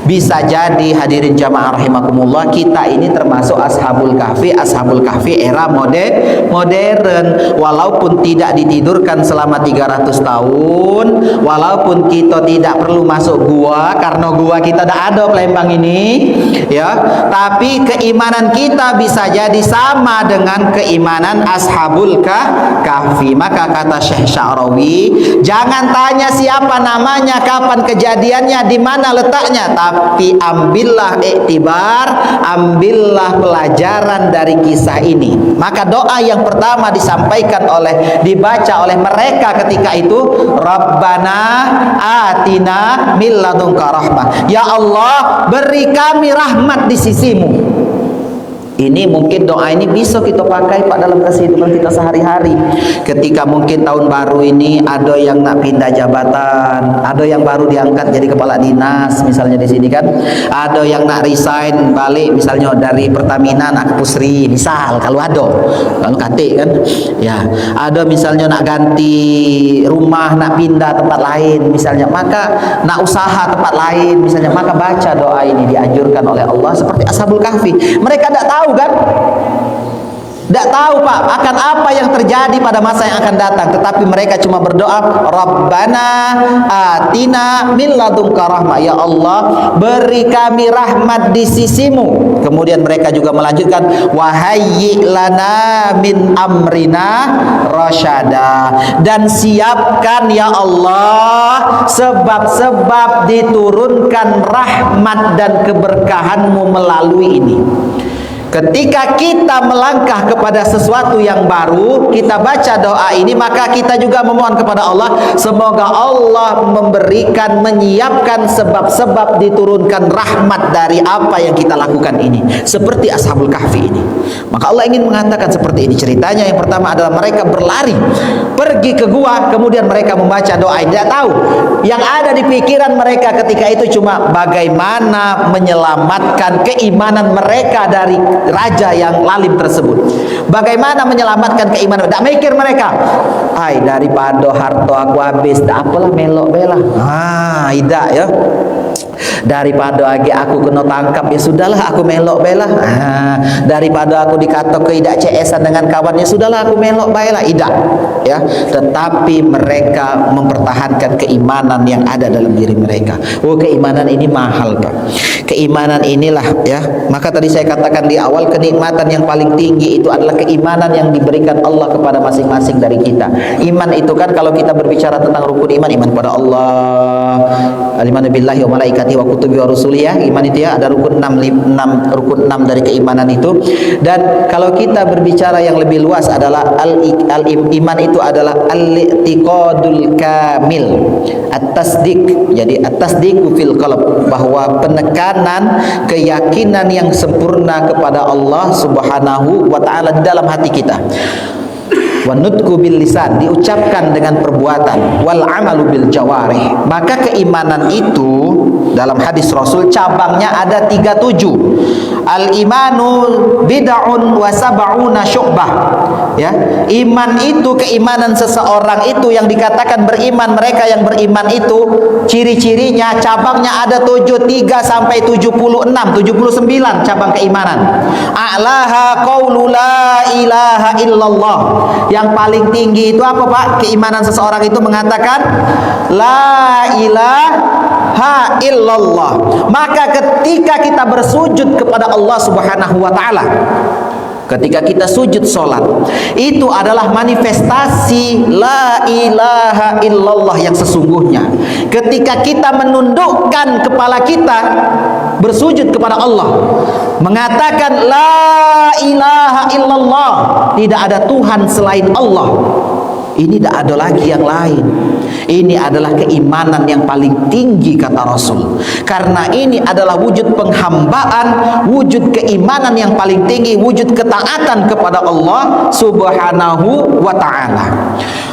Bisa jadi hadirin jamaah rahimakumullah, kita ini termasuk Ashabul Kahfi era modern, walaupun tidak ditidurkan selama 300 tahun, walaupun kita tidak perlu masuk gua karena gua kita tidak ada Palembang ini, ya, tapi keimanan kita bisa jadi sama dengan keimanan Ashabul Kahfi. Maka kata Syekh Sya'rawi, jangan tanya siapa namanya, kapan kejadian penyelesaiannya di mana letaknya, tapi ambillah iktibar, ambillah pelajaran dari kisah ini. Maka doa yang pertama disampaikan dibaca oleh mereka ketika itu, Rabbana atina min ladunka rahmah. Ya Allah, beri kami rahmat di sisimu. Ini mungkin doa ini bisa kita pakai Pak dalam kehidupan kita sehari-hari. Ketika mungkin tahun baru ini ada yang nak pindah jabatan, ada yang baru diangkat jadi kepala dinas misalnya di sini kan, ada yang nak resign balik misalnya dari Pertamina nak ke Pusri misal, kalau ada, kalau katik kan, ya ada misalnya nak ganti rumah, nak pindah tempat lain misalnya, maka nak usaha tempat lain misalnya, maka baca doa ini dianjurkan oleh Allah seperti Ashabul Kahfi. Mereka tidak tahu kan? Tidak tahu Pak akan apa yang terjadi pada masa yang akan datang, tetapi mereka cuma berdoa, Rabbana atina min ladunka rahmah. Ya Allah, beri kami rahmat di sisimu. Kemudian mereka juga melanjutkan, wahayyi lana min amrina rasyada, dan siapkan ya Allah sebab-sebab diturunkan rahmat dan keberkahanmu melalui ini. Ketika kita melangkah kepada sesuatu yang baru, kita baca doa ini, maka kita juga memohon kepada Allah, semoga Allah memberikan, menyiapkan sebab-sebab diturunkan rahmat dari apa yang kita lakukan ini. Seperti Ashabul Kahfi ini. Maka Allah ingin mengatakan seperti ini. Ceritanya yang pertama adalah mereka berlari, pergi ke gua, kemudian mereka membaca doa ini. Tidak tahu, yang ada di pikiran mereka ketika itu cuma bagaimana menyelamatkan keimanan mereka dari raja yang lalim tersebut. Bagaimana menyelamatkan keimanan? Tak mikir mereka, ay daripada harta aku habis, tak apalah melok bela. Tidak ya. Daripada aku kena tangkap, ya sudahlah aku melok bela. Daripada aku dikata tidak CS-an dengan kawannya, sudahlah aku melok bela. Tidak ya. Tetapi mereka mempertahankan keimanan yang ada dalam diri mereka. Oh, keimanan ini mahal Pak. Keimanan inilah ya. Maka tadi saya katakan di awal, kenikmatan yang paling tinggi itu adalah keimanan yang diberikan Allah kepada masing-masing dari kita. Iman itu kan, kalau kita berbicara tentang rukun iman, iman kepada Allah, al-iman billahi wa malaikatihi wa kutubi wa rusuli, ya. Iman itu ya ada rukun 6 rukun 6 dari keimanan itu. Dan kalau kita berbicara yang lebih luas adalah iman itu adalah al-i'tiqadul kamil, at-tasdiq. Jadi at-tasdiqu fil qalb, bahwa penekanan keyakinan yang sempurna kepada Allah Subhanahu wa taala di dalam hati kita. Wa nutqu bil lisan, diucapkan dengan perbuatan, wal amalu bil jawarih. Maka keimanan itu dalam hadis Rasul cabangnya ada 37. Al imanu bid'un wa sab'una syu'bah. Ya, iman itu, keimanan seseorang itu yang dikatakan beriman, mereka yang beriman itu ciri-cirinya, cabangnya ada 73 sampai 76, 79 cabang keimanan. A'laha qaulu la ilaha illallah. Yang paling tinggi itu apa Pak? Keimanan seseorang itu mengatakan la ilaha illallah. Maka ketika kita bersujud kepada Allah Subhanahu wa taala, ketika kita sujud solat, itu adalah manifestasi la ilaha illallah yang sesungguhnya. Ketika kita menundukkan kepala kita bersujud kepada Allah, mengatakan la ilaha illallah, tidak ada Tuhan selain Allah, ini tidak ada lagi yang lain. Ini adalah keimanan yang paling tinggi kata Rasul. Karena ini adalah wujud penghambaan, wujud keimanan yang paling tinggi, wujud ketaatan kepada Allah Subhanahu wa ta'ala.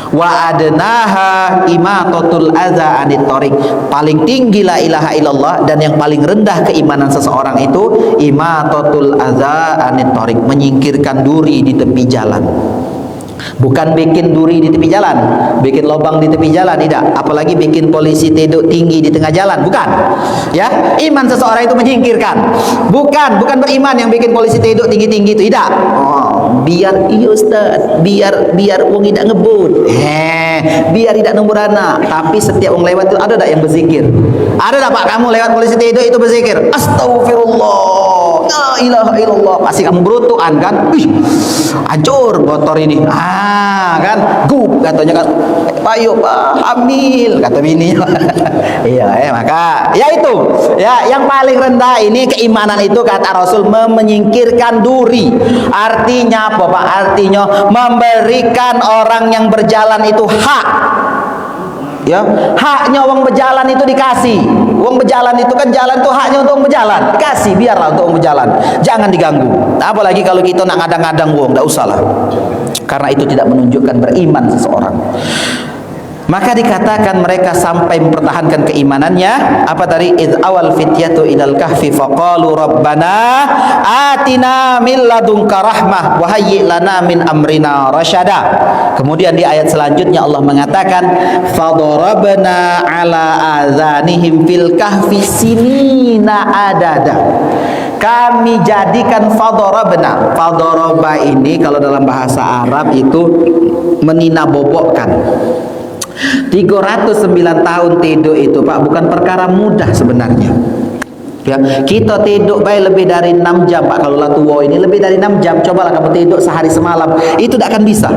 Wa adnaha imatatul adza anit thariq. Paling tinggi la ilaha illallah, dan yang paling rendah keimanan seseorang itu imatatul adza anit thariq, menyingkirkan duri di tepi jalan. Bukan bikin duri di tepi jalan, bikin lubang di tepi jalan, tidak. Apalagi bikin polisi tidur tinggi di tengah jalan, bukan. Ya, iman seseorang itu menyingkirkan. Bukan beriman yang bikin polisi tidur tinggi-tinggi itu, tidak. Oh, biar iya Ustaz, biar wong tidak ngebut. Biar tidak nombor anak. Tapi setiap wong lewat itu ada tak yang berzikir? Ada tak Pak kamu lewat polisi tidur itu berzikir? Astagfirullah. la ilaha illallah, pasti kamu berutuan kan, ih hancur motor ini, kan gup katanya kan, ayo pak hamil kata bininya. Iya, maka ya itu ya yang paling rendah ini keimanan itu kata Rasul menyingkirkan duri. Artinya apa Pak? Artinya memberikan orang yang berjalan itu hak. Ya, haknya uang berjalan itu dikasih. Uang berjalan itu kan jalan tuh haknya untuk berjalan. Dikasih biarlah untuk uang berjalan. Jangan diganggu. Apalagi kalau kita nak ngadang-ngadang uang, enggak usahlah. Karena itu tidak menunjukkan beriman seseorang. Maka dikatakan mereka sampai mempertahankan keimanannya. Apa tadi? Id awal fityatu ilal kahfi faqalu rabbana atina min ladunka rahmah wa hayyi lana min amrina rasyada. Kemudian di ayat selanjutnya Allah mengatakan fadarabna ala adzanihim fil kahfi sinina adada. Kami jadikan fadarabna. Fadaraba ini kalau dalam bahasa Arab itu meninabobokkan. 309 tahun tidur itu Pak bukan perkara mudah sebenarnya. Ya, kita tidur baik lebih dari 6 jam Pak. Kalau lah tua ini lebih dari 6 jam, cobalah kamu tidur sehari semalam, itu tidak akan bisa.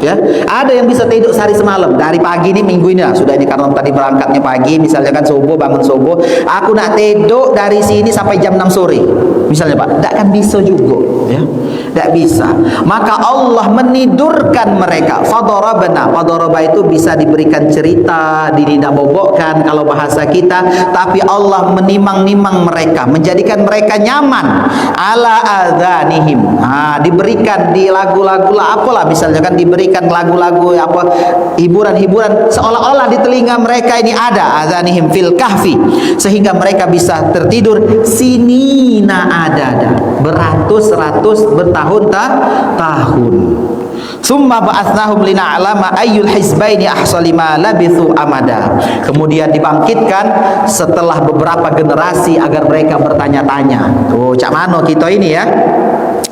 Ya, ada yang bisa tidur sehari semalam dari pagi ini, minggu ini lah sudah ini karena tadi berangkatnya pagi, misalnya kan subuh, bangun subuh, aku nak tidur dari sini sampai jam 6 sore misalnya Pak, tidak akan bisa juga ya, tidak bisa. Maka Allah menidurkan mereka. Fadarabna, fadaraba itu bisa diberikan cerita, dinabobokkan kalau bahasa kita, tapi Allah menimang-nimang mereka, menjadikan mereka nyaman ala adzanihim. Diberikan di lagu-lagu apalah misalnya kan, diberikan lagu-lagu apa, hiburan-hiburan seolah-olah di telinga mereka ini ada adzanihim fil kahfi, sehingga mereka bisa tertidur sinina adada, beratus-ratus bertahun-tahun. Summa ba'atsnahum lina'lama ayyul hizbaini ahsa lima labithu amada. Kemudian dibangkitkan setelah beberapa generasi agar mereka bertanya-tanya. Oh, cak mano kita ini ya.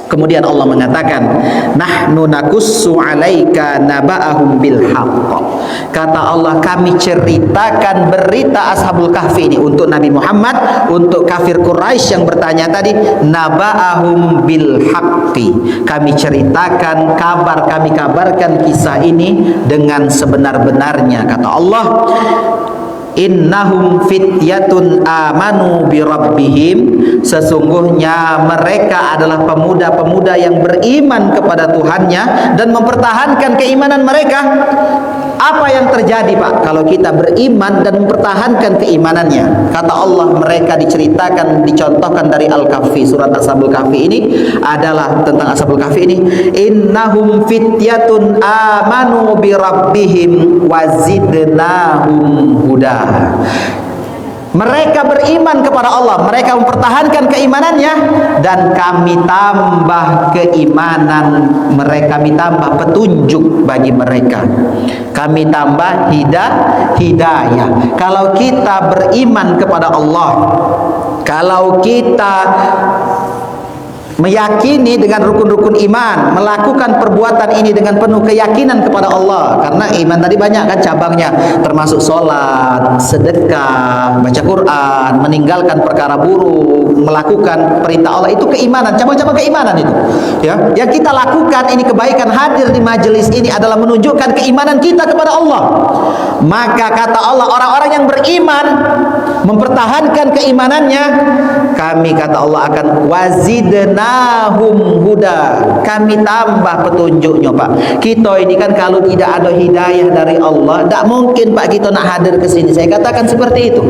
Kemudian Allah mengatakan, nahnu nakussu 'alaika naba'ahum bil haqq. Kata Allah, kami ceritakan berita Ashabul Kahfi ini untuk Nabi Muhammad, untuk kafir Quraisy yang bertanya tadi, naba'ahum bil haqqi. Kami ceritakan kabar, kami kabarkan kisah ini dengan sebenar-benarnya. Kata Allah, innahum fityatun amanu bi rabbihim, sesungguhnya mereka adalah pemuda-pemuda yang beriman kepada Tuhannya dan mempertahankan keimanan mereka. Apa yang terjadi Pak kalau kita beriman dan mempertahankan keimanannya? Kata Allah, mereka diceritakan, dicontohkan dari Al-Kahfi, surat Ashabul Kahfi ini adalah tentang Ashabul Kahfi ini, innahum fityatun amanu bi rabbihim wazidnahum huda. Mereka beriman kepada Allah, mereka mempertahankan keimanannya, dan kami tambah keimanan mereka, kami tambah petunjuk bagi mereka, kami tambah hidayah. Kalau kita beriman kepada Allah, kalau kita meyakini dengan rukun-rukun iman, melakukan perbuatan ini dengan penuh keyakinan kepada Allah, karena iman tadi banyak kan cabangnya, termasuk sholat, sedekah, baca Quran, meninggalkan perkara buruk, melakukan perintah Allah, itu keimanan, cabang-cabang keimanan itu ya, yang kita lakukan ini kebaikan, hadir di majelis ini adalah menunjukkan keimanan kita kepada Allah. Maka kata Allah, orang-orang yang beriman mempertahankan keimanannya, kami kata Allah akan wazidnahum huda, kami tambah petunjuknya Pak. Kita ini kan kalau tidak ada hidayah dari Allah, tidak mungkin Pak kita nak hadir ke sini. Saya katakan seperti itu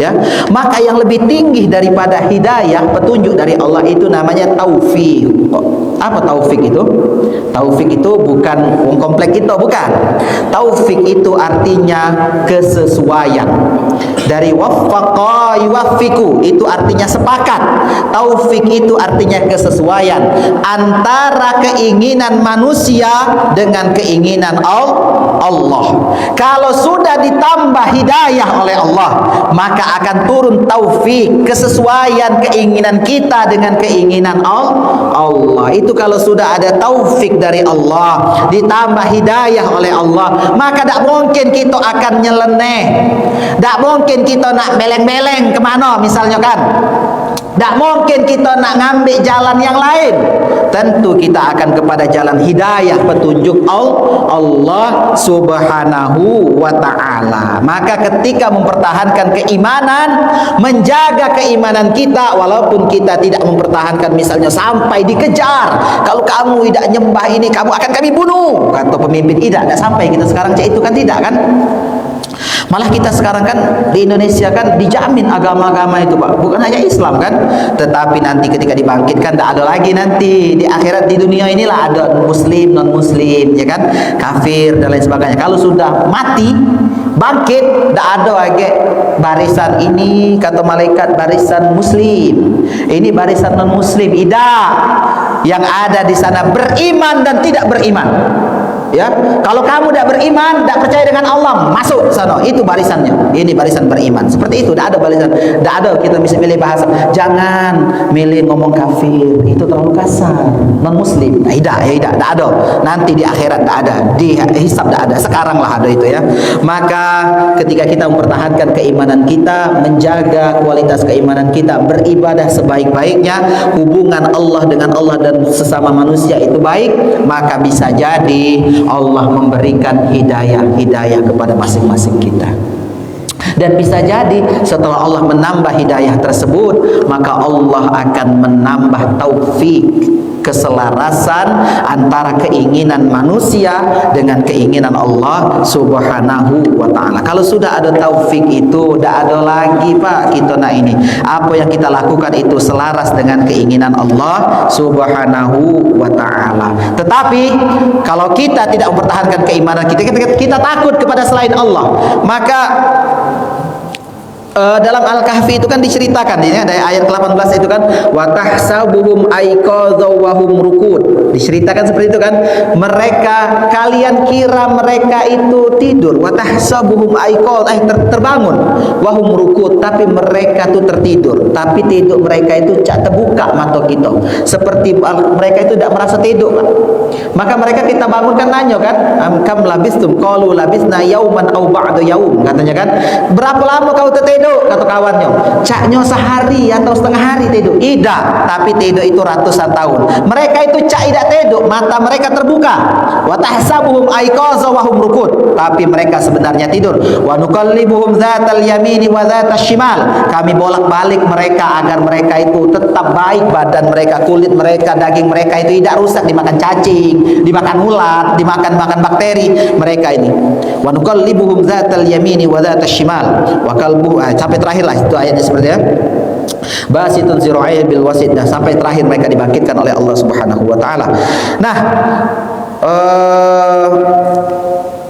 ya. Maka yang lebih tinggi daripada hidayah, petunjuk dari Allah, itu namanya taufik. Apa taufik itu? Taufik itu bukan wong komplek kita, bukan. Taufik itu artinya kesesuaian. Dari waffaqa yuwaffiqu, itu artinya sepakat. Taufik itu artinya kesesuaian antara keinginan manusia dengan keinginan Allah. Kalau sudah ditambah hidayah oleh Allah, maka akan turun taufik, kesesuaian keinginan kita dengan keinginan Allah. Itu kalau sudah ada taufik dari Allah, ditambah hidayah oleh Allah, maka tak mungkin kita akan nyeleneh, tak mungkin kita nak meleng-meleng kemana misalnya kan. Tak mungkin kita nak ngambil jalan yang lain. Tentu kita akan kepada jalan hidayah, petunjuk Allah Subhanahu wa ta'ala. Maka ketika mempertahankan keimanan, menjaga keimanan kita, walaupun kita tidak mempertahankan misalnya sampai dikejar, kalau kamu tidak nyembah ini, kamu akan kami bunuh, kata pemimpin. Tidak sampai kita sekarang itu kan, tidak kan? Malah kita sekarang kan di Indonesia kan dijamin agama-agama itu, Pak. Bukan hanya Islam kan, tetapi nanti ketika dibangkitkan tidak ada lagi nanti di akhirat. Di dunia inilah ada muslim, non muslim, ya kan, kafir dan lain sebagainya. Kalau sudah mati bangkit, tidak ada lagi barisan ini kata malaikat barisan muslim, ini barisan non muslim. Tidak, yang ada di sana beriman dan tidak beriman. Ya, kalau kamu tidak beriman, tidak percaya dengan Allah, masuk sana, itu barisannya. Ini barisan beriman. Seperti itu, tidak ada barisan. Tidak ada kita bisa milih bahasa. Jangan milih ngomong kafir, itu terlalu kasar. Non muslim, tidak ada. Nanti di akhirat tidak ada, di hisab tidak ada. Sekarang lah ada itu ya. Maka ketika kita mempertahankan keimanan kita, menjaga kualitas keimanan kita, beribadah sebaik-baiknya, hubungan Allah dengan Allah dan sesama manusia itu baik, maka bisa jadi Allah memberikan hidayah kepada masing-masing kita. Dan bisa jadi setelah Allah menambah hidayah tersebut, maka Allah akan menambah taufik, keselarasan antara keinginan manusia dengan keinginan Allah Subhanahu wa ta'ala. Kalau sudah ada taufik itu, tidak ada lagi, Pak, kita nak ini apa yang kita lakukan itu selaras dengan keinginan Allah Subhanahu wa ta'ala. Tetapi kalau kita tidak mempertahankan keimanan kita takut kepada selain Allah, maka dalam Al-Kahfi itu kan diceritakan ini ada ayat 18 itu kan, wa tahsabuhum aiqadha wa hum rukud. Diceritakan seperti itu kan, mereka, kalian kira mereka itu tidur, wa tahsabuhum aiqadha terbangun, wa hum rukud, tapi mereka itu tertidur. Tapi tidur mereka itu cak terbuka mata kita, seperti mereka itu tidak merasa tidur kan? Maka mereka kita bangunkan, nanya kan, kam labistum, qalu labisna yauman aw ba'da yaum, katanya kan, berapa lama kau tertidur? Kata kawannya, caknya sehari atau setengah hari tidur. Tidak, tapi tidur itu ratusan tahun. Mereka itu cak tidak tidur, mata mereka terbuka. Wa tahsabuhum aiqadha wa hum rukud, tapi mereka sebenarnya tidur. Wa nuqallibuhum dzatal yamini wa dzatal shimal, kami bolak-balik mereka agar mereka itu tetap baik, badan mereka, kulit mereka, daging mereka itu tidak rusak dimakan cacing, dimakan ulat, dimakan bakteri mereka ini. Wa nuqallibuhum dzatal yamini wa dzatal shimal wa kalbuhu, sampai terakhir lah itu ayatnya seperti ya. Basitun zira'ih bil wasid, sampai terakhir mereka dibangkitkan oleh Allah Subhanahu wa taala. Nah,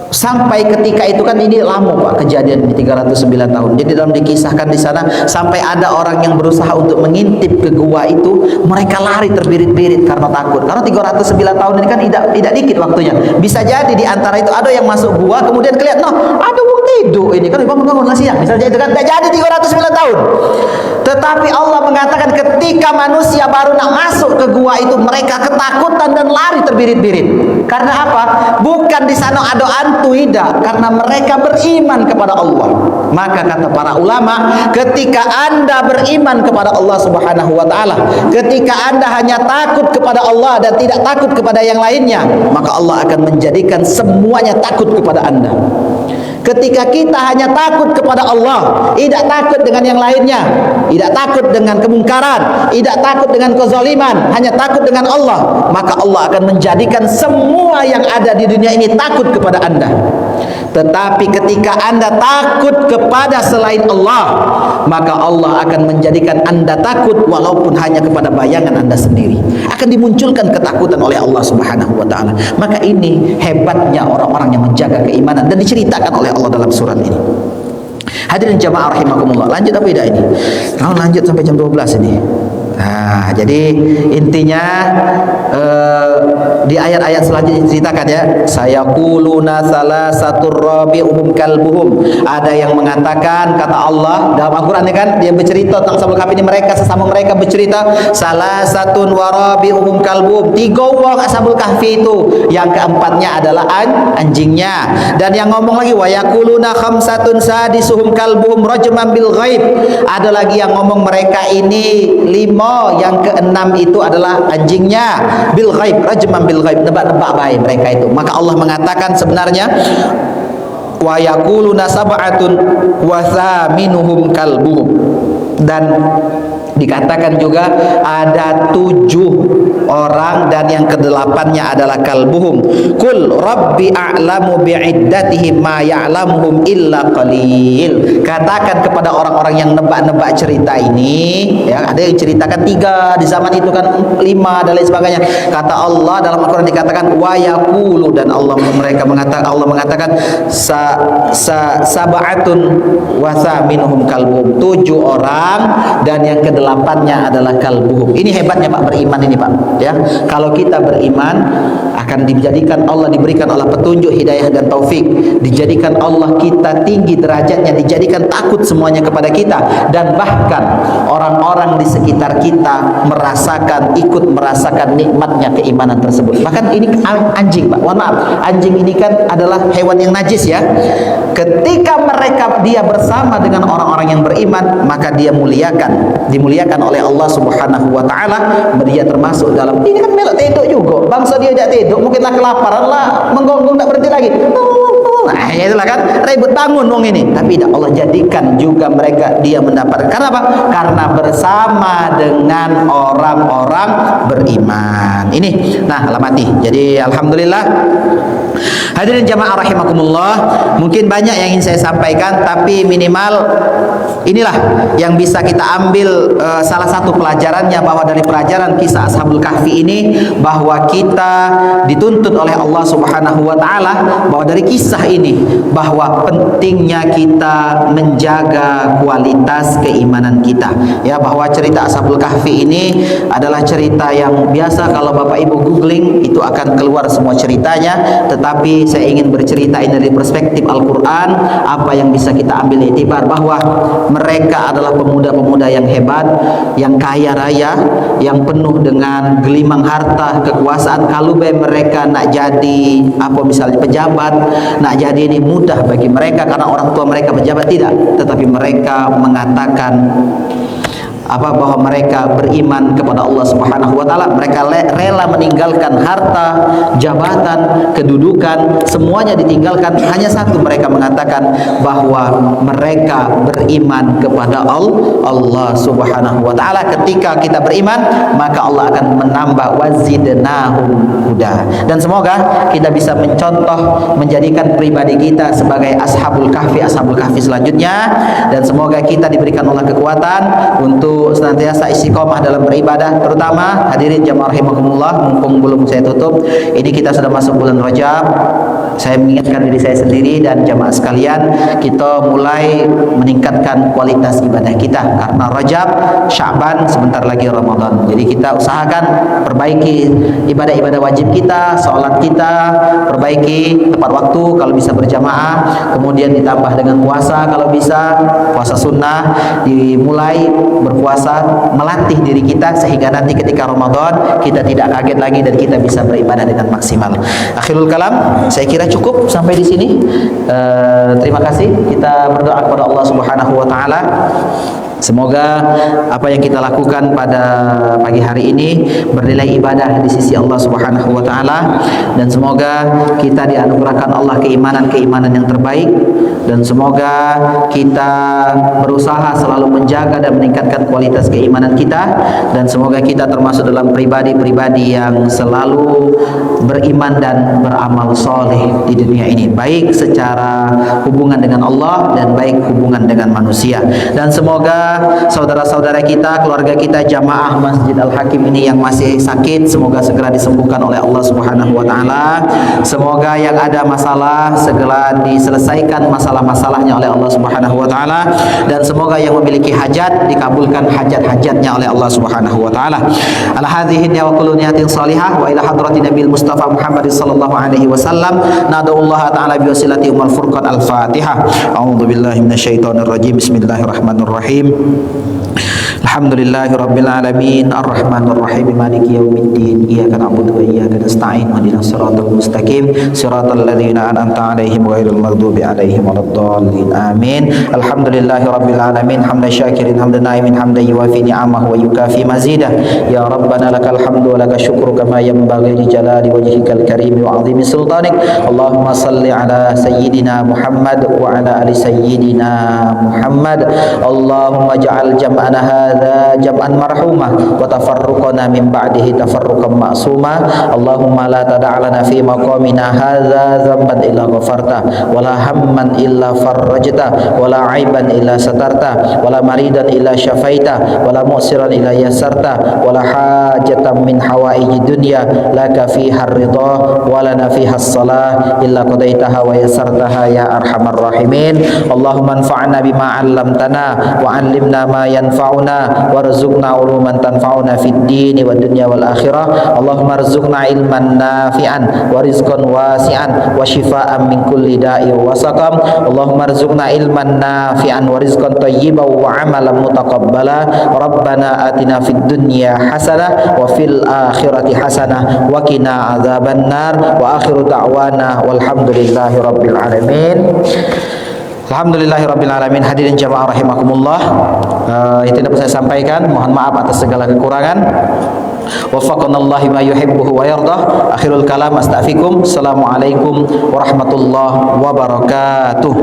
sampai ketika itu kan ini lama, Pak, kejadian di 309 tahun. Jadi dalam dikisahkan di sana sampai ada orang yang berusaha untuk mengintip ke gua itu, mereka lari terbirit-birit karena takut. Karena 309 tahun ini kan tidak dikit waktunya. Bisa jadi di antara itu ada yang masuk gua kemudian kelihatan, "Noh, ada wong tidur ini kan bangun siang." Misalnya itu kan tidak jadi 309 tahun. Tetapi Allah mengatakan ketika manusia baru nak masuk ke gua itu, mereka ketakutan dan lari terbirit-birit. Karena apa? Bukan di sana ada hantu, tidak, karena mereka beriman kepada Allah. Maka kata para ulama, ketika Anda beriman kepada Allah Subhanahu wa taala, ketika Anda hanya takut kepada Allah dan tidak takut kepada yang lainnya, maka Allah akan menjadikan semuanya takut kepada Anda. Ketika kita hanya takut kepada Allah, tidak takut dengan yang lainnya, tidak takut dengan kemungkaran, tidak takut dengan kezaliman, hanya takut dengan Allah, maka Allah akan menjadikan semua yang ada di dunia ini takut kepada Anda. Tetapi ketika Anda takut kepada selain Allah, maka Allah akan menjadikan Anda takut walaupun hanya kepada bayangan Anda sendiri. Akan dimunculkan ketakutan oleh Allah Subhanahu wa taala. Maka ini hebatnya orang-orang yang menjaga keimanan dan diceritakan oleh Allah dalam surat ini. Hadirin jamaah rahimakumullah. Lanjut apa tidak ini? Kalau lanjut sampai jam 12 ini. Nah, jadi intinya di ayat-ayat selanjutnya diceritakan ya, sayaquluna salasatur rabi'uhum kalbuhum. Ada yang mengatakan, kata Allah dalam Al-Qur'an ini kan, dia bercerita tentang Ashabul Kahfi ini, mereka sesama mereka bercerita salasatun wa rabi'uhum kalbuhum. 3 orang Ashabul Kahfi itu, yang keempatnya adalah anjingnya. Dan yang ngomong lagi wa yaquluna khamsatun sadisuhum kalbuhum rajman bil ghaib. Ada lagi yang ngomong mereka ini 5, yang keenam itu adalah anjingnya, bil ghaib, rajman bil ghaib, nebak-nebak baik mereka itu. Maka Allah mengatakan sebenarnya wa yaquluna sab'atun wa thaminuhum kalbuhum, dan dikatakan juga ada 7 orang dan yang ke-8-nya adalah kalbuhum. Qul rabbi a'lamu bi'iddatihim ma ya'lamuhum illa qalil. Katakan kepada orang-orang yang nebak-nebak cerita ini, ya, ada yang ceritakan 3 di zaman itu kan, 5 dan lain sebagainya. Kata Allah dalam Al-Qur'an dikatakan wa yaqulu, dan Allah mengatakan sab'atun wa thaminuhum kalbuhum, 7 orang dan yang ke-8-nya adalah kalbuhum. Ini hebatnya Pak beriman ini Pak, ya. Kalau kita beriman akan dijadikan Allah, diberikan Allah petunjuk, hidayah dan taufik, dijadikan Allah kita tinggi derajatnya, dijadikan takut semuanya kepada kita, dan bahkan orang-orang di sekitar kita ikut merasakan nikmatnya keimanan tersebut. Bahkan ini anjing Pak, mohon maaf, anjing ini kan adalah hewan yang najis ya. Ketika dia bersama dengan orang-orang yang beriman, maka dia dimuliakan oleh Allah Subhanahu wa taala. Dia termasuk dalam, ini kan melok tidur juga. Bangsa dia tidak tidur, mungkinlah kelaparan lah, menggonggong tak berhenti lagi. Nah, itulah kan ribut bangun wong ini. Tapi Allah jadikan juga dia mendapat. Karena apa? Karena bersama dengan orang-orang beriman. Ini, nah alamati. Jadi alhamdulillah. Hadirin jamaah rahimakumullah, mungkin banyak yang ingin saya sampaikan, tapi minimal inilah yang bisa kita ambil salah satu pelajarannya, bahwa dari pelajaran kisah Ashabul Kahfi ini, bahwa kita dituntut oleh Allah Subhanahu wa taala, bahwa dari kisah ini bahwa pentingnya kita menjaga kualitas keimanan kita, ya, bahwa cerita Ashabul Kahfi ini adalah cerita yang biasa kalau Bapak Ibu googling itu akan keluar semua ceritanya, tetapi saya ingin bercerita ini dari perspektif Al-Quran. Apa yang bisa kita ambil iktibar, bahwa mereka adalah pemuda-pemuda yang hebat, yang kaya raya, yang penuh dengan gelimang harta, kekuasaan. Kalau mereka nak jadi misalnya pejabat, nak jadi ini mudah bagi mereka karena orang tua mereka pejabat, tidak. Tetapi mereka mengatakan bahwa mereka beriman kepada Allah Subhanahu wa taala. Mereka rela meninggalkan harta, jabatan, kedudukan, semuanya ditinggalkan. Hanya satu, mereka mengatakan bahwa mereka beriman kepada Allah Subhanahu wa taala. Ketika kita beriman, maka Allah akan menambah wazidnahum huda. Dan semoga kita bisa mencontoh, menjadikan pribadi kita sebagai Ashabul Kahfi selanjutnya, dan semoga kita diberikan Allah kekuatan untuk senantiasa istiqomah dalam beribadah. Terutama hadirin jamaah rahimakumullah, mumpung belum saya tutup, ini kita sudah masuk bulan Rajab. Saya mengingatkan diri saya sendiri dan jamaah sekalian, kita mulai meningkatkan kualitas ibadah kita, karena Rajab, Sya'ban, sebentar lagi Ramadan. Jadi kita usahakan perbaiki ibadah-ibadah wajib kita, sholat kita, perbaiki tepat waktu kalau bisa berjamaah, kemudian ditambah dengan puasa kalau bisa, puasa sunnah, dimulai berpuasa, melatih diri kita sehingga nanti ketika Ramadan kita tidak kaget lagi dan kita bisa beribadah dengan maksimal. Akhirul kalam, saya kira cukup sampai di sini. Terima kasih. Kita berdoa kepada Allah Subhanahu wa taala. Semoga apa yang kita lakukan pada pagi hari ini bernilai ibadah di sisi Allah Subhanahu wa taala, dan semoga kita dianugerahkan Allah keimanan yang terbaik, dan semoga kita berusaha selalu menjaga dan meningkatkan kualitas keimanan kita, dan semoga kita termasuk dalam pribadi-pribadi yang selalu beriman dan beramal soleh di dunia ini, baik secara hubungan dengan Allah dan baik hubungan dengan manusia. Dan semoga saudara-saudara kita, keluarga kita jamaah Masjid Al-Hakim ini yang masih sakit, semoga segera disembuhkan oleh Allah Subhanahu wa taala. Semoga yang ada masalah segera diselesaikan masalah-masalahnya oleh Allah Subhanahu wa taala, dan semoga yang memiliki hajat dikabulkan hajat-hajatnya oleh Allah Subhanahu wa taala. Ala hadhihi wa kullu niyatin salihah wa ila hadratin Nabil Mustafa Muhammad sallallahu alaihi wasallam nad'ullaha ta'ala bi wasilati umul furqan al-Fatihah. A'udzu billahi minasyaitonir rajim. Bismillahirrahmanirrahim. Alhamdulillahi rabbil alamin arrahmanir rahim maliki yaumiddin iyyaka na'budu wa iyyaka nasta'in ihdinas siratal mustaqim siratal ladzina an'amta 'alaihim ghairil maghdubi 'alaihim waladdallin amin. Alhamdulillahi rabbil alamin hamdan syakirin hamdan na'imin hamdan yuwafi ni'amahu wa yukafi mazidah. Ya rabbana lakal hamdu wa lakal syukru kama yanbaghi li jalali wajhikal karim wa 'azimi sultanik. Allahumma salli ala sayyidina Muhammad wa ala ali sayyidina Muhammad. Allahumma ja'al jam'ana hadza jam'an marhumah wa tafarruqana min ba'dihi tafarruqan ma'suma. Allahumma la tada'lana fi maqamina hadza dhanban illa ghafarta wa la hamman illa farajta wa la 'aiban illa satarta wa la maridan illa syafaita wa la mu'siran illa yasarta wa la hajatan min hawaiji dunya laka fiha ar-ridha wa lana fiha as-salah illa qadaitaha wa yasartaha ya arhamar rahimin. Allahumma anfa'na bima 'allamtana wa 'allimna ma yanfa'una warzuqna uluman tanfa'una fid dini wad dunya wal akhirah. Allahumma arzuqna ilman nafi'an wa rizqan wasi'an wa shifaa'an min kulli da'i wa saqam. Allahumma arzuqna ilman nafi'an wa rizqan thayyiban wa 'amalan mutaqabbala. Rabbana atina fid dunya hasanah wa fil akhirati hasanah wa qina adzabannar. Wa akhiru da'wana walhamdulillahi rabbil alamin. Alhamdulillahirabbil alamin. Hadirin jamaah rahimakumullah, itu dapat saya sampaikan. Mohon maaf atas segala kekurangan. Waffaqanallahu ma yuhibbuhu wa yardah. Akhirul kalam astaghfirukum. Assalamualaikum warahmatullahi wabarakatuh.